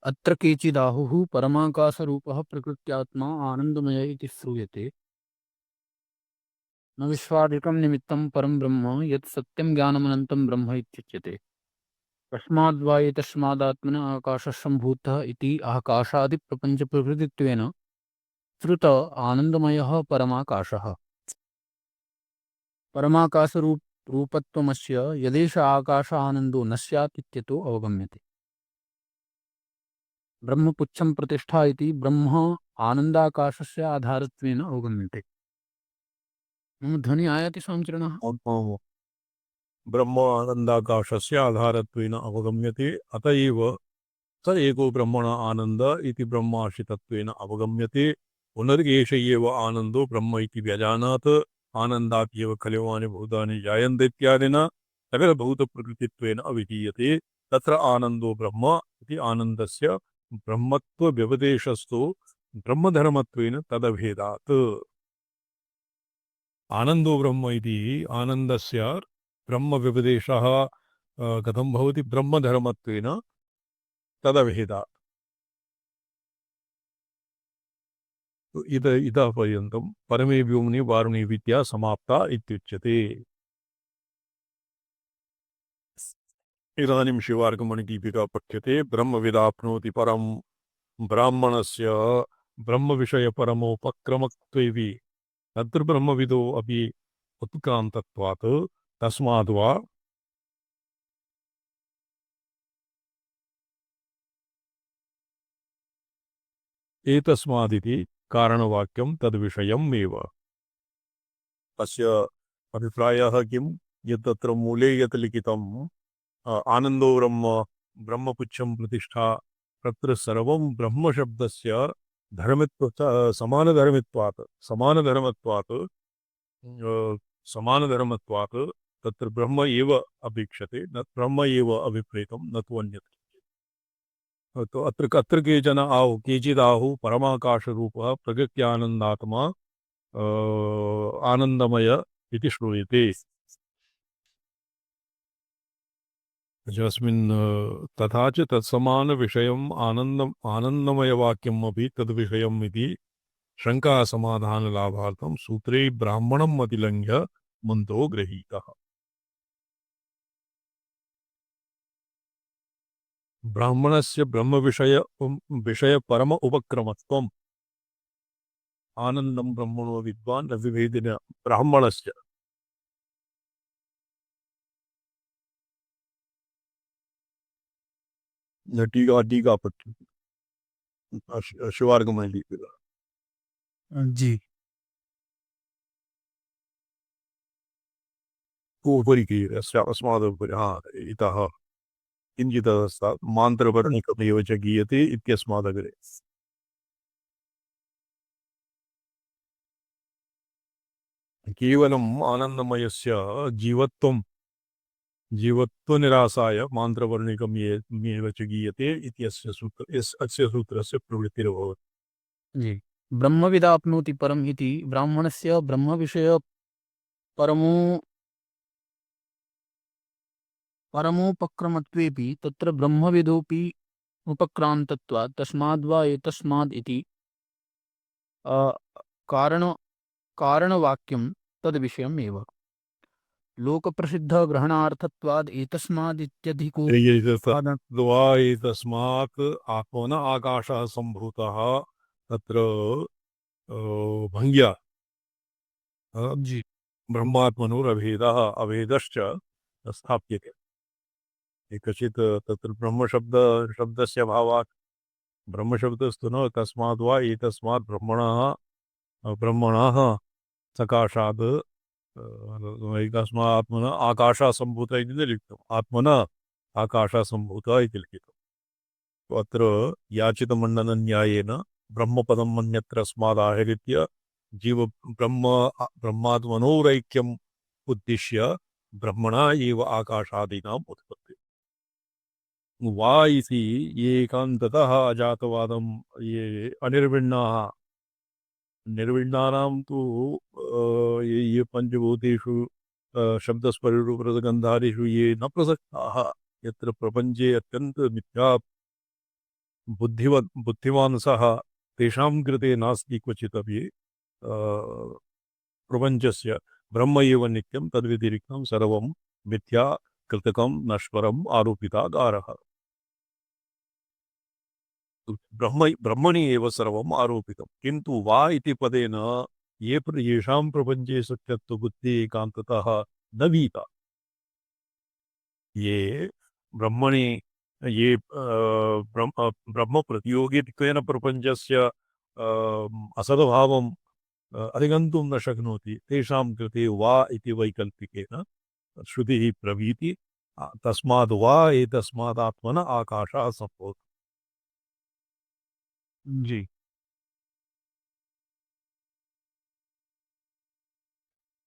अत्र केचिदाहुः परमाकाशरूपः प्रकृत्यात्मा आनन्दमय इति श्रूयते। न विश्वादिकं निमित्तं परं ब्रह्म यत् सत्यं ज्ञानमनन्तं ब्रह्म इत्युच्यते। तस्माद्वा एतस्मादात्मन आकाशसम्भूतः इति आकाशादिप्रपञ्चप्रकृतित्वेन श्रुत आनन्दमयः परमाकाशः। परमाकाशरूपत्वमस्य यदेष आकाश आनन्दो न स्यात् इत्यतो अवगम्यते। ब्रह्मपुच्छं प्रतिष्ठा इति ब्रह्म आनन्दाकाशस्य आधारत्वेन अवगम्यते। मम ध्वनि आयाति स्वामिचरणः? ब्रह्म आनन्दाकाशस्य आधारत्वेन अवगम्यते। अत एव स एको ब्रह्मण आनन्द इति ब्रह्माश्रितत्वेन अवगम्यते। पुनर्गेष एव आनन्दो ब्रह्म इति व्यजानात्। आनन्दात् एव खल्यमानि भूतानि जायन्ते इत्यादिना सकलभूतप्रकृतित्वेन अविधीयते। तत्र आनन्दो ब्रह्म इति आनन्दस्य ब्रह्मत्वव्यपदेशस्तु ब्रह्मधर्मत्वेन तदभेदात्। आनन्दो ब्रह्म इति आनन्दस्य ब्रह्मव्यपदेशः कथं भवति? ब्रह्मधर्मत्वेन तदभेदात्। इतः पर्यन्तं परमे व्योम्नि वारुणी विद्या समाप्ता इत्युच्यते। इदानीं शिवार्कमणिदीपिका पठ्यते। ब्रह्मविदाप्नोति परं ब्राह्मणस्य ब्रह्मविषयपरमोपक्रमत्वेऽपि तत्र ब्रह्मविदो अपि उत्क्रान्तत्वात् तस्माद्वा एतस्मादिति कारणवाक्यं तद्विषयम् एव। अस्य अभिप्रायः किं? यत् तत्र मूले यत् लिखितम् आनन्दो ब्रह्म ब्रह्मपुच्छं प्रतिष्ठा, तत्र सर्वं ब्रह्मशब्दस्य समानधर्मत्वात् तत्र ब्रह्म एव अपेक्षते, न ब्रह्म एव अभिप्रेतं न तु अन्यत्। तो अत्र केचन केचिदाहुः परमाकाशरूपः प्रकृत्यानन्दात्मा आनन्दमय इति श्रूयते। यस्मिन् तथा च तत्समानविषयम् आनन्दमयवाक्यम् अपि तद्विषयम् इति शङ्कासमाधानलाभार्थं सूत्रे ब्राह्मणम् अतिलङ्घ्य मन्तो गृहीतः। ब्राह्मणस्य विषयपरम उपक्रमत्वम्। आनन्दं ब्रह्मणो विद्वान् न विभेदिन ब्राह्मणस्य। टीका पठ्यते शिवार्कमणिदीपिका। जी। उपरि अस्मादुपरि इतः किञ्चित् मान्त्रवर्णिकमेव च गीयते इत्यस्मादग्रे। केवलम् आनन्दमयस्य जीवत्वनिरासाय मान्त्रवर्णिकमेव च गीयते इत्यस्य अस्य सूत्रस्य प्रवृत्तिर्भवति। जी। ब्रह्मविदाप्नोति परम् इति ब्राह्मणस्य ब्रह्मविषय परमोपक्रमत्वेऽपि तत्र ब्रह्मविदोऽपि उपक्रान्तत्वात् तस्माद्वा एतस्माद् इति अ, कारण कारणवाक्यं तद्विषयम् एव लोकप्रसिद्धग्रहणार्थत्वाद् एतस्मादित्यधिको द्वा एतस्मात् आत्मन आकाशः सम्भूतः तत्र भङ्ग्या जी ब्रह्मात्मनोरभेदः अभेदश्च स्थाप्यते एकचित् तत्र शब्दस्य भावात् ब्रह्मशब्दस्तु न तस्माद् वा एतस्मात् ब्रह्मणः सकाशात् एकस्मात् आत्मनः आकाशः सम्भूतः इति लिखितम् आत्मनः आकाशः सम्भूतः इति लिखितम् अत्र याचितमण्डनन्यायेन ब्रह्मपदम् अन्यत्र अस्मादाहरित्य जीव ब्रह्मात्मनोरैक्यम् उद्दिश्य ब्रह्मणा एव आकाशादीनाम् उत्पत्ति वा इति ये एकान्ततः अजातवादं ये अनिर्विण्णाः निर्विण्णानां तु ये पञ्चभूतेषु शब्दस्वरूपरसगन्धादिषु ये न प्रसक्ताः यत्र प्रपञ्चे अत्यन्तमिथ्या बुद्धिवान् सः तेषां कृते नास्ति क्वचिदपि प्रपञ्चस्य ब्रह्म एव नित्यं तद्व्यतिरिक्तं सर्वं मिथ्या कृतकं नश्वरम् आरोपितागारः ब्रह्मणि एव सर्वम् आरोपितं किन्तु वा इति पदेन येषां प्रपञ्चे सत्यत्वबुद्धिः एकान्ततः न वीता ये ब्रह्मणि ये ब्रह्मप्रतियोगित्वेन प्रपञ्चस्य असद्भावं अधिगन्तुं न शक्नोति तेषां कृते वा इति वैकल्पिकेन श्रुतिः प्रवीति तस्माद् वा एतस्माद् आत्मन आकाशः सम्भूतः जी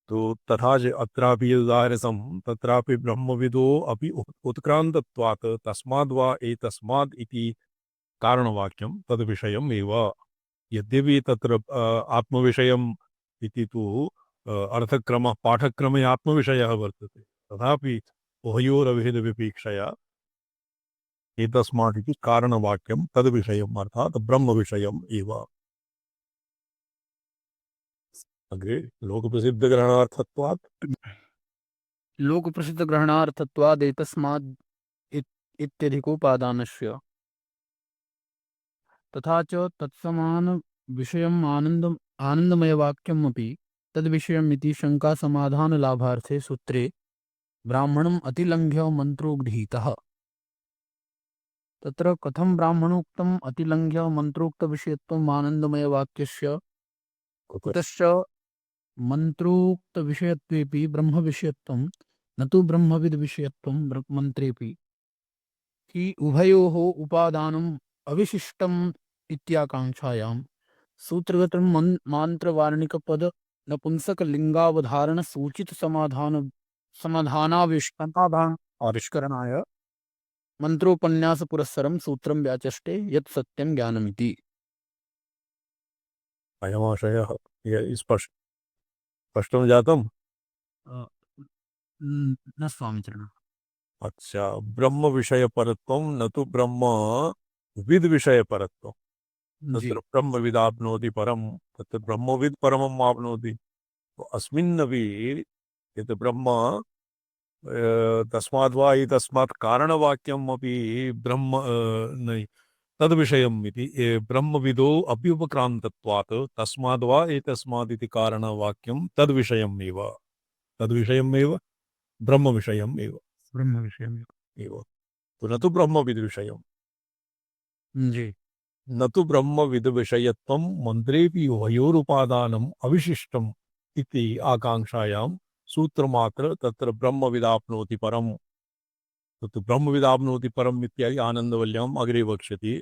तो तथा च अत्रापि उदाहरणं तत्रापि ब्रह्मविदो अपि उत्क्रान्तत्वात् तस्माद् वा एतस्माद् इति कारणवाक्यं तद्विषयम् एव यद्यपि तत्र आत्मविषयम् इति तु अर्थक्रमः पाठक्रमे आत्मविषयः वर्तते तथापि उभयोरभेदविपेक्षया एतस्मात् इति कारणवाक्यं तद्विषयम् अर्थात् ब्रह्मविषयम् एव अग्रे लोकप्रसिद्धग्रहणार्थत्वात् लोकप्रसिद्धग्रहणार्थत्वाद् एतस्माद् इत्यधिकोपादानस्य तथा च तत्समानविषयम् आनन्दमयवाक्यम् अपि तद्विषयम् इति शङ्कासमाधानलाभार्थे सूत्रे ब्राह्मणम् अतिलङ्घ्य मन्त्रो गृहीतः तत्र कथं ब्राह्मणोक्तम् अतिलङ्घ्य मन्त्रोक्तविषयत्वम् आनन्दमयवाक्यस्य कुतश्च मन्त्रोक्तविषयत्वेपि ब्रह्मविषयत्वं न तु ब्रह्मविद्विषयत्वं मन्त्रेपि हि उभयोः उपादानम् अविशिष्टम् इत्याकाङ्क्षायां सूत्रगतं मान्त्रवार्णिकपद नपुंसकलिङ्गावधारण सूचित आविष्करणाय मन्त्रोपन्यासपुरस्सरं सूत्रं व्याचष्टे यत् सत्यं ज्ञानमिति अयमाशयः स्पष्टं जातम् न स्वामिचरण अच्छा ब्रह्म विषयपरत्वं न तु ब्रह्म विद विषयपरत्वं जी तत्र ब्रह्मविदाप्नोति परं तत्र ब्रह्मविद परमम् आप्नोति अस्मिन्नपि यत् ब्रह्म तस्माद् वा एतस्मात् कारणवाक्यम् अपि ब्रह्म न तद्विषयम् इति ब्रह्मविदो अभ्युपक्रान्तत्वात् तस्माद् वा एतस्मात् इति कारणवाक्यं तद्विषयमेव ब्रह्मविषयम् एव ब्रह्मविषयम् एव न तु ब्रह्मविद्विषयम् जी न तु ब्रह्मविद्विषयत्वं मन्त्रेऽपि उभयोरुपादानम् अविशिष्टम् इति आकाङ्क्षायां सूत्रमात्र तत्र ब्रह्मविदाप्नोति परम् तत् ब्रह्मविदाप्नोति परम् इत्यादि आनन्दवल्ल्याम् अग्रे वक्ष्यति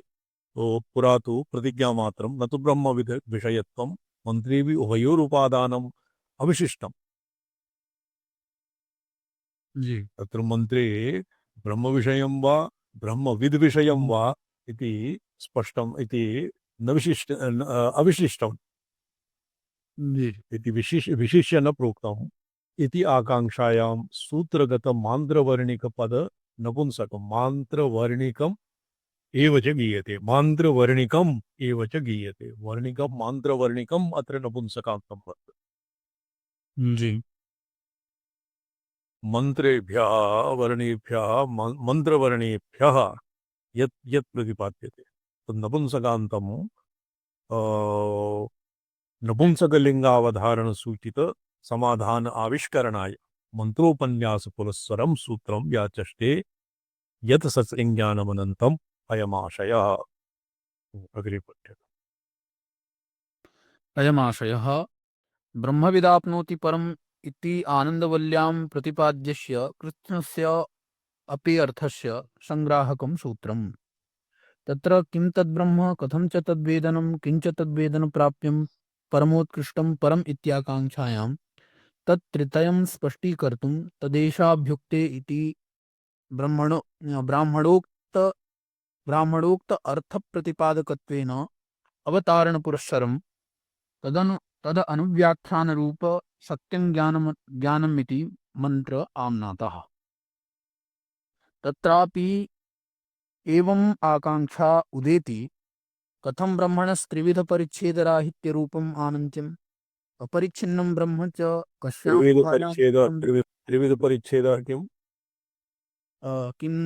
तो पुरा तु प्रतिज्ञामात्रं न तु ब्रह्मविद्विषयत्वं मन्त्रेऽपि उभयोरुपादानम् अविशिष्टम् जी तत्र मन्त्रे ब्रह्मविषयं वा ब्रह्मविद्विषयं वा इति स्पष्टम् इति न अविशिष्टम् जी इति विशिष्य न प्रोक्तम् इति आकाङ्क्षायां सूत्रगतं मान्त्रवर्णिकपद नपुंसकं मान्त्रवर्णिकं एव च गीयते मान्त्रवर्णिकम् एव च गीयते वर्णिकं मान्त्रवर्णिकम् अत्र नपुंसकान्तं वर्तते जी मन्त्रेभ्यः वर्णेभ्यः मन्त्रवर्णेभ्यः यत् यत् प्रतिपाद्यते तत् नपुंसकान्तम् नपुंसकलिङ्गावधारणसूचित समाधान आविष्करणाय मंत्रोपन्यास पुरस्सरं सूत्रं याचष्टे यत् सत्संज्ञानमनन्तम् अयमाशयः अग्रे पठ्यते अयमाशयः ब्रह्मविदाप्नोति परम् इति आनन्दवल्ल्यां प्रतिपाद्यस्य कृष्णस्य अपि अर्थस्य संग्राहकं सूत्रम्। तत्र किं तद्ब्रह्म कथं च तद्वेदनं किञ्च तद्वेदनप्राप्यं परमोत्कृष्टं परम् इत्याकाङ्क्षायां तत्त्रितयं स्पष्टीकर्तुं तदेशाभ्युक्ते इति ब्रह्मणो ब्राह्मणोक्त ब्राह्मणोक्त अर्थप्रतिपादकत्वेन अवतारणपुरस्सरं तद अनुव्याख्यानरूप सत्यं ज्ञानमिति मंत्र आम्नातः। तत्रापि एवम् आकांक्षा उदेति कथं ब्रह्मणस्त्रिविधपरिच्छेदराहित्यरूपम् आनन्त्यम् अपरिच्छिन्नं ब्रह्म च कस्यां गुहायां त्रिविध परिच्छेदः किम् किं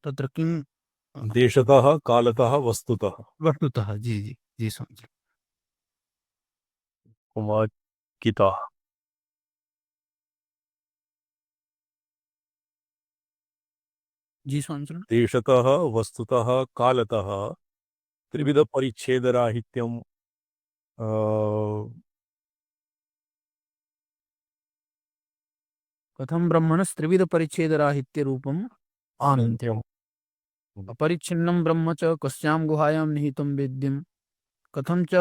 तत्र किं देशतः कालतः वस्तुतः वस्तुतः जी जी जी समझ कितः जी समझ देशतः वस्तुतः कालतः त्रिविध परिच्छेदराहित्यम् कथं ब्रह्मणस्त्रिविधपरिच्छेदराहित्यरूपम् आनन्त्यम् अपरिच्छिन्नं ब्रह्म च कस्यां गुहायां निहितं वेद्यं कथं च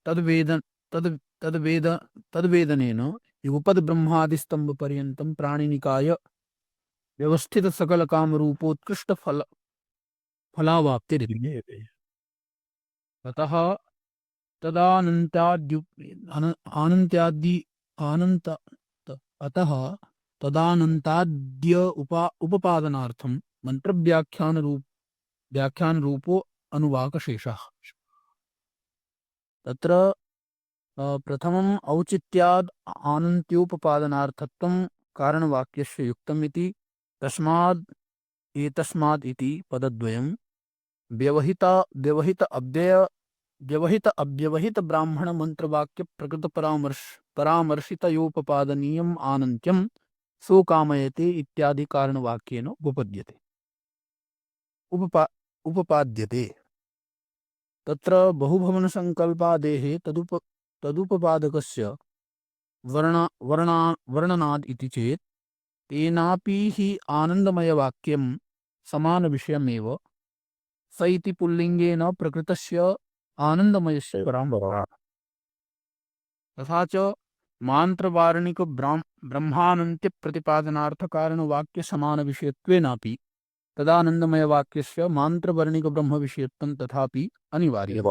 तद्वेद तद् तद्वेद तद्वेदनेन युगपद्ब्रह्मादिस्तम्भपर्यन्तं प्राणिनिकाय व्यवस्थितसकलकामरूपोत्कृष्टफल फलावाप्तिरिति। ज्ञेयते ततः तदानन्त्याद्यु आनन्त्यादि आनन्त अतः तदानन्ताद्य उपपादनार्थं व्याख्यानरूपो अनुवाकशेषः। तत्र प्रथमम् औचित्याद् आनन्त्योपपादनार्थत्वं कारणवाक्यस्य युक्तमिति एतस्माद् इति पदद्वयं व्यवहित अव्यवहित ब्राह्मण मंत्रवाक्य प्रकृत परामर्शितयोपपादनीयम् आनन्त्यं सोकामयते इत्यादि कारणवाक्येन उपपाद्यते। तत्र बहुभवनसंकल्पादेः तदुपपादकस्य वर्णनाद् इति चेत् तेनापि हि आनन्दमयवाक्यं समानविषयमेव स इति पुल्लिङ्गेन प्रकृतस्य आनन्दमयस्य पराम्परा। तथा च मान्त्रवारणिक ब्रह्मानन्त्यप्रतिपादनार्थकारणवाक्यसमानविषयत्वेनापि तदानन्दमयवाक्यस्य मान्त्रवर्णिकब्रह्मविषयत्वं तथापि अनिवार्यम्।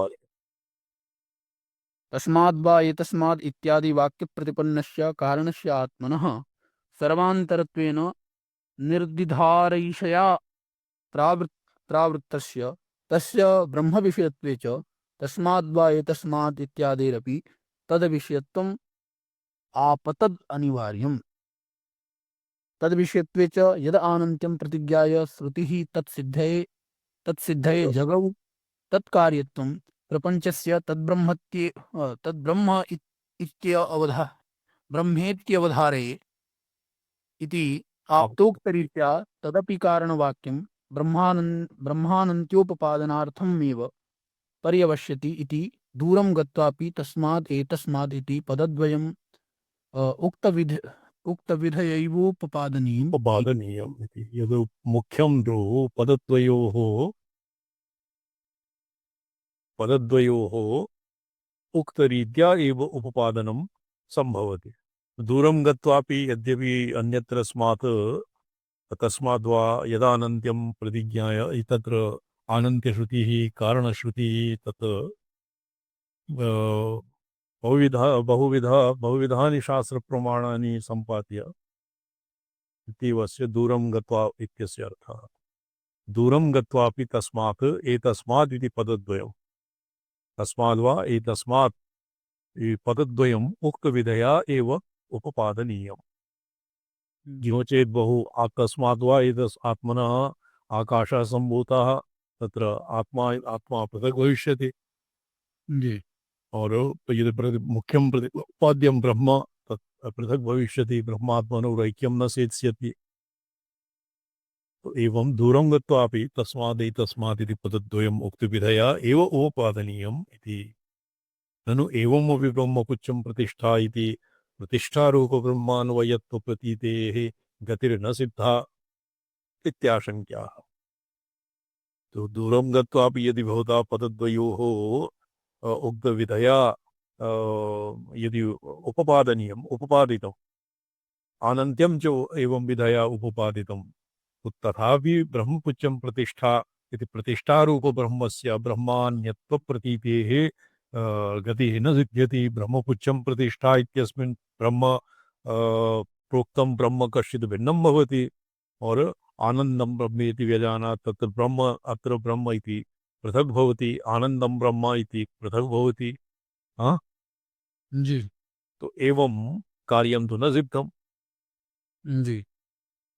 तस्माद्वा एतस्माद् इत्यादि वाक्यप्रतिपन्नस्य कारणस्य आत्मनः सर्वान्तरत्वेन निर्दिधारयिषया प्रावृत्तस्य तस्य ब्रह्मविषयत्वे च तस्माद्वा एतस्माद् इत्यादिरपि तद्विषयत्वम् आपतद् अनिवार्यम्। तद्विषयत्वे च यद आनन्त्यं प्रतिज्ञाय श्रुतिः तत्सिद्धये जगौ तत्कार्यत्वं प्रपञ्चस्य तद्ब्रह्म ब्रह्मेत्यवधारये इति आप्तोक्तरीत्या तदपि कारणवाक्यं ब्रह्मानन्त्योपपादनार्थमेव पर्यवस्यति इति दूरं गत्वापि तस्माद् एतस्माद् इति पदद्वयम् उक्तविधयैवोपपादनीयम् उपपादनीयम् इति यद् मुख्यं तु पदद्वयोः उक्तरीत्या एव उपपादनं सम्भवति दूरं गत्वापि यद्यपि अन्यत्रस्मात् तस्माद्वा यदानन्त्यं प्रतिज्ञाय तत्र आनन्त्यश्रुतिः कारणश्रुतिः तत् बहुविधानि शास्त्रप्रमाणानि सम्पाद्य इत्येवस्य दूरं गत्वा इत्यस्य अर्थः। दूरं गत्वापि तस्मात् एतस्मात् इति पदद्वयम् तस्माद्वा एतस्मात् ई पदद्वयम् उक्तविधया एव उपपादनीयम् नो चेत् बहु अकस्मात् वा एतस् आत्मनः आकाशः सम्भूतः तत्र आत्मा आत्मा पृथक् भविष्यति जी और यदि मुख्यं प्रतिपाद्यं ब्रह्म तत् पृथक् भविष्यति ब्रह्मात्मनोरैक्यं न सेत्स्यति तो एवं दूरं गत्वापि तस्मात् इति पदद्वयम् उक्तविधया एव उपपादनीयम् इति ननु एवमपि ब्रह्मपुच्छं प्रतिष्ठा इति प्रतिष्ठारूपब्रह्मान्वयत्वप्रतीतेः गतिर्न सिद्धा इत्याशङ्क्याः तो दूरं गत्वापि यदि भवता पदद्वयोः उक्तविधया यदि उपपादनीयम् उपपादितम् आनन्त्यं च एवं विधया उपपादितं तथापि ब्रह्मपुच्छं प्रतिष्ठा इति प्रतिष्ठारूपब्रह्मस्य ब्रह्मान्यत्वप्रतीतेः गतिः न सिद्ध्यति ब्रह्मपुच्छं प्रतिष्ठा इत्यस्मिन् ब्रह्म प्रोक्तं ब्रह्म कश्चित् भिन्नं भवति और आनन्दं ब्रह्म इति व्यजानात् तत्र ब्रह्म अत्र ब्रह्म इति पृथक् भवति आनन्दं ब्रह्म इति पृथक् भवति हाँ जी तो एवं कार्यं तु न सिद्धम् जी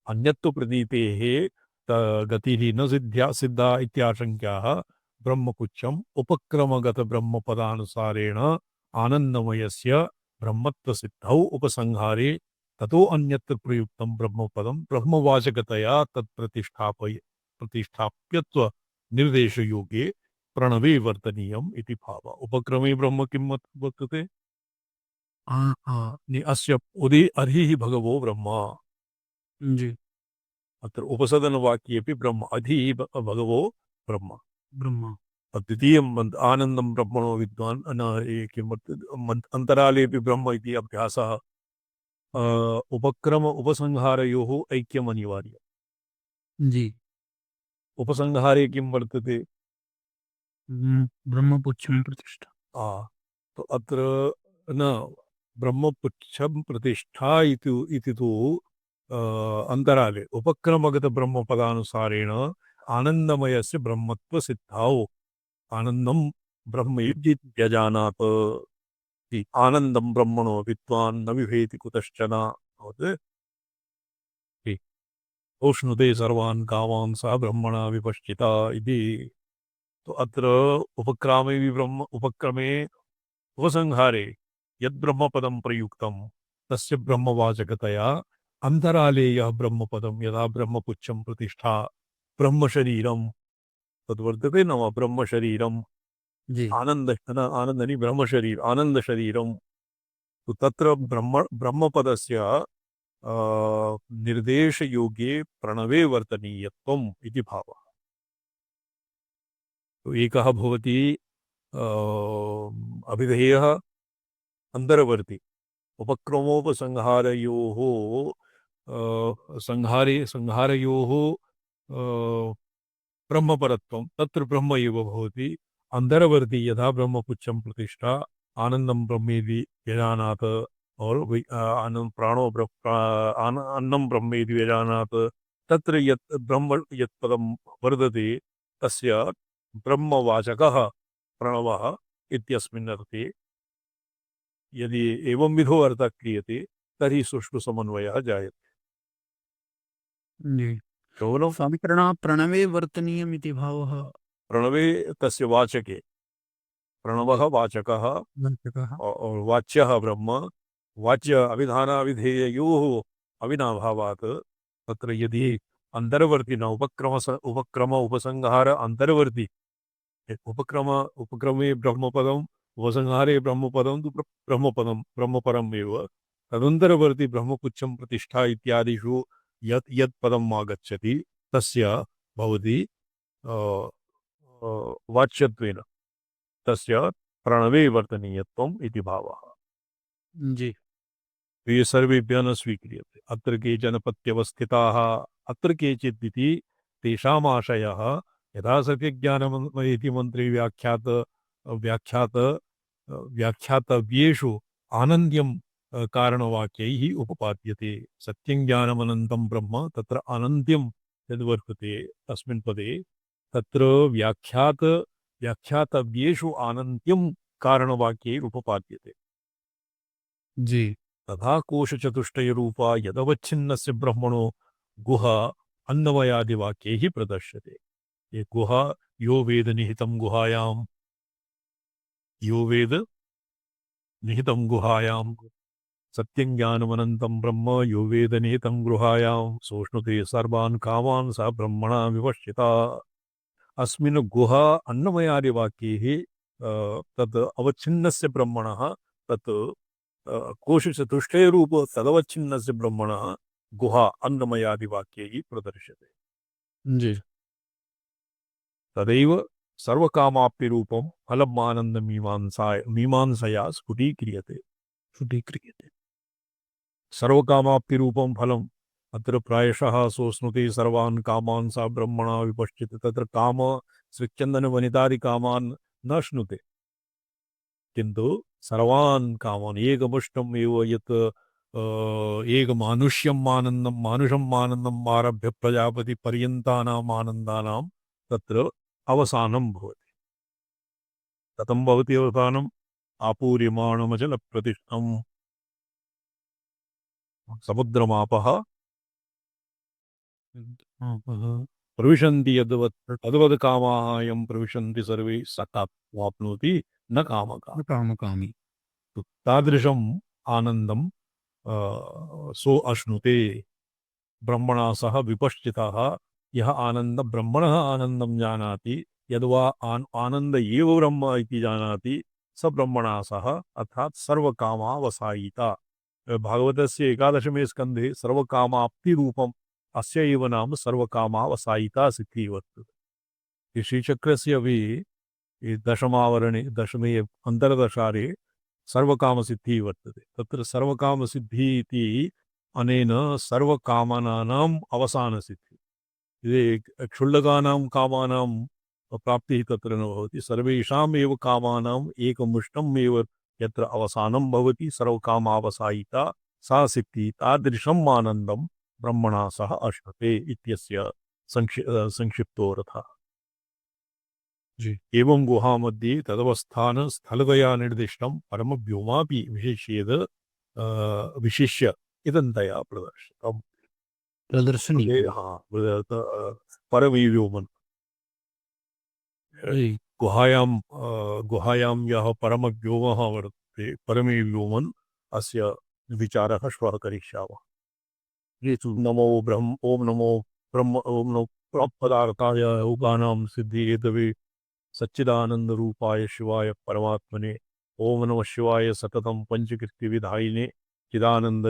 अन्यत्तु प्रतीतेः गतिः न सिद्धा इत्याशङ्क्याः ब्रह्मपुच्छम् उपक्रमगतब्रह्मपदानुसारेण आनन्दमयस्य ब्रह्मत्वसिद्धौ उपसंहारे ततो अन्यत्र प्रयुक्तं ब्रह्मपदं ब्रह्मवाचकतया प्रतिष्ठाप्यत्व निर्देशयोगे प्रणवे वर्तनीयम् इति भावः उपक्रमे ब्रह्म किं वर्तते अस्य उदे अधिः भगवो ब्रह्म जी अत्र उपसदनवाक्येऽपि ब्रह्म अधिः भगवो ब्रह्म ब्रह्म द्वितीयम् आनन्दं ब्रह्मणो विद्वान् किं वर्तते अन्तरालेऽपि ब्रह्म इति अभ्यासः उपक्रम उपसंहारयोः ऐक्यम् अनिवार्यम् जी उपसंहारे किं वर्तते ब्रह्मपुच्छं प्रतिष्ठा तो अत्र न ब्रह्मपुच्छं प्रतिष्ठा इति तु अन्तराले उपक्रमगतब्रह्मपदानुसारेण आनन्दमयस्य ब्रह्मत्वसिद्धौ आनन्दं ब्रह्म व्यजानात् आनन्दं ब्रह्मणो विद्वान् न विभेति कुतश्चन औष्णुते सर्वान् कामान् सा ब्रह्मणा विपश्चिता इति तो अत्र उपक्रमे उपसंहारे यद्ब्रह्मपदं प्रयुक्तं तस्य ब्रह्मवाचकतया अन्तराले यः ब्रह्मपदं यदा ब्रह्मपुच्छं प्रतिष्ठा ब्रह्मशरीरं तद्वर्तते न वा ब्रह्मशरीरं जी आनन्दनि ब्रह्मशरीर आनन्दशरीरं तो तत्र ब्रह्मपदस्य निर्देशयोगे प्रणवे वर्तनीयत्वम् इति भावः तो एकः भवति अभिधेयः अन्तर्वर्ती उपक्रमोपसंहारयोः संहारयोः ब्रह्मपरत्वं तत्र ब्रह्म एव भवति अन्तर्वर्ती यथा ब्रह्मपुच्छं प्रतिष्ठा आनन्दं ब्रह्मेति व्यजानात् और प्राणो अन्नं ब्रह्मेति व्यजानात् तत्र यत् ब्रह्म यत्पदं वर्तते तस्य ब्रह्मवाचकः प्रणवः इत्यस्मिन् अर्थे यदि एवं विधो अर्थः क्रियते तर्हि सुष्ठु समन्वयः जायते जी केवलं समीकरणः प्रणवे वर्तनीयमिति भावः प्रणवे तस्य वाचके प्रणवः वाचकः वाचकः और वाच्यः ब्रह्म वाच्य अभिधानाविधेययोः अविनाभावात् तत्र यदि अन्तर्वर्ति न उपक्रम उपसंहार अन्तर्वर्ति उपक्रमे ब्रह्मपदम् उपसंहारे ब्रह्मपदं तु ब्रह्मपरम् एव तदन्तरवर्ति ब्रह्मपुच्छं प्रतिष्ठा इत्यादिषु यत् पदम् आगच्छति तस्य भवति वाच्यत्वेन तस्य प्रणवे वर्तनीयत्वम् इति भावः जी ये सर्वेभ्यः न स्वीक्रियते अत्र केचन पत्यवस्थिताः अत्र केचित् इति तेषाम् आशयः यथा सत्यज्ञानमयेति मन्त्रे व्याख्यातव्येषु आनन्द्यं कारणवाक्यैः उपपाद्यते सत्यं ज्ञानमनन्तं ब्रह्म तत्र अनन्त्यं यद्वर्तते तस्मिन् पदे तत्र व्याख्यातव्येषु आनन्त्यं कारणवाक्ये उपपाद्यते। जी। तथा कोशचतुष्टयरूपा यदवच्छिन्नस्य ब्रह्मणो गुह अन्नमयादिवाक्यैः प्रदर्श्यते। ये गुह यो वेद निहितं गुहायां यो वेद निहितं गुहायां सत्यं ज्ञानमनन्तं ब्रह्म यो वेद निहितं गुहायां सोष्णुते सर्वान् कामान् स ब्रह्मणा विवश्यता। अस्मिन् गुह अन्नमयादिवाक्यैः तद् अवच्छिन्नस्य ब्रह्मणः तत् कोशचतुष्टयरूप तदवच्छिन्नस्य ब्रह्मणः गुहा अन्नमयादिवाक्यैः प्रदर्श्यते। जी। तदैव सर्वकामाप्तिरूपं फलम् मीमांसया स्फुटीक्रियते। सर्वकामाप्तिरूपं फलम् अत्र प्रायशः सोऽश्नुते सर्वान् कामान् सा ब्रह्मणा विपश्यते। तत्र काम स्विच्चन्दनवनितादिकामान् न श्नुते, किन्तु सर्वान् कामान् एकमुष्टम् एव यत् एकमानुष्यम् आनन्दं मानुषम् आनन्दम् आरभ्य प्रजापतिपर्यन्तानाम् आनन्दानां तत्र अवसानं भवति। कथं भवति अवसानम्? आपूर्यमाणमचलप्रतिष्ठम् समुद्रमापः प्रविशन्ति यद्वत् तद्वत् कामाः यं प्रविशन्ति सर्वे सतात् वाप्नोति न कामकामी। कामकामी। तादृशम् आनन्दं सो अश्नुते ब्रह्मणा सह विपश्चितः। यः आनन्द ब्रह्मणः आनन्दं जानाति, यद्वा आनन्द एव ब्रह्म इति जानाति, स ब्रह्मणा सह अर्थात् सर्वकामावसायिता। भागवतस्य 11मे स्कन्धे सर्वकामाप्तिरूपम् अस्य एव नाम सर्वकामावसायिता सिद्धिः वर्तते। श्रीचक्रस्य अपि दशमावरणे दशमे अन्तर्दशारे सर्वकामसिद्धिः वर्तते। तत्र सर्वकामसिद्धिः इति अनेन सर्वकामनानाम् अवसानसिद्धिः। ये क्षुल्लकानां कामानां प्राप्तिः तत्र न भवति, सर्वेषाम् एव कामानाम् एकमुष्टम् एव यत्र अवसानं भवति सर्वकामावसायिता सा सिद्धिः। तादृशम् आनन्दं ब्रह्मणा सह अश्नुते इत्यस्य संक्षिप्तोऽर्थः। जी। एवं गुहामध्ये तदवस्थान स्थलतया निर्दिष्टं परमव्योमापि विशिष्य इदन्तया प्रदर्शितम्। प्रदर्शनी। परमव्योमन् गुहायां यः परमव्योमः वर्तते, परमव्योमन् अस्य विचारः श्वः करिष्यामः। नमो ब्रह्म ओम नमो ब्रह्म ओम नमो पदार्थाय उपानां सिद्धिहेतवे सच्चिदानंद रूपाय शिवाय परमात्मने ओम नमः शिवाय सततं पंचकृत्य विधायिने चिदानंद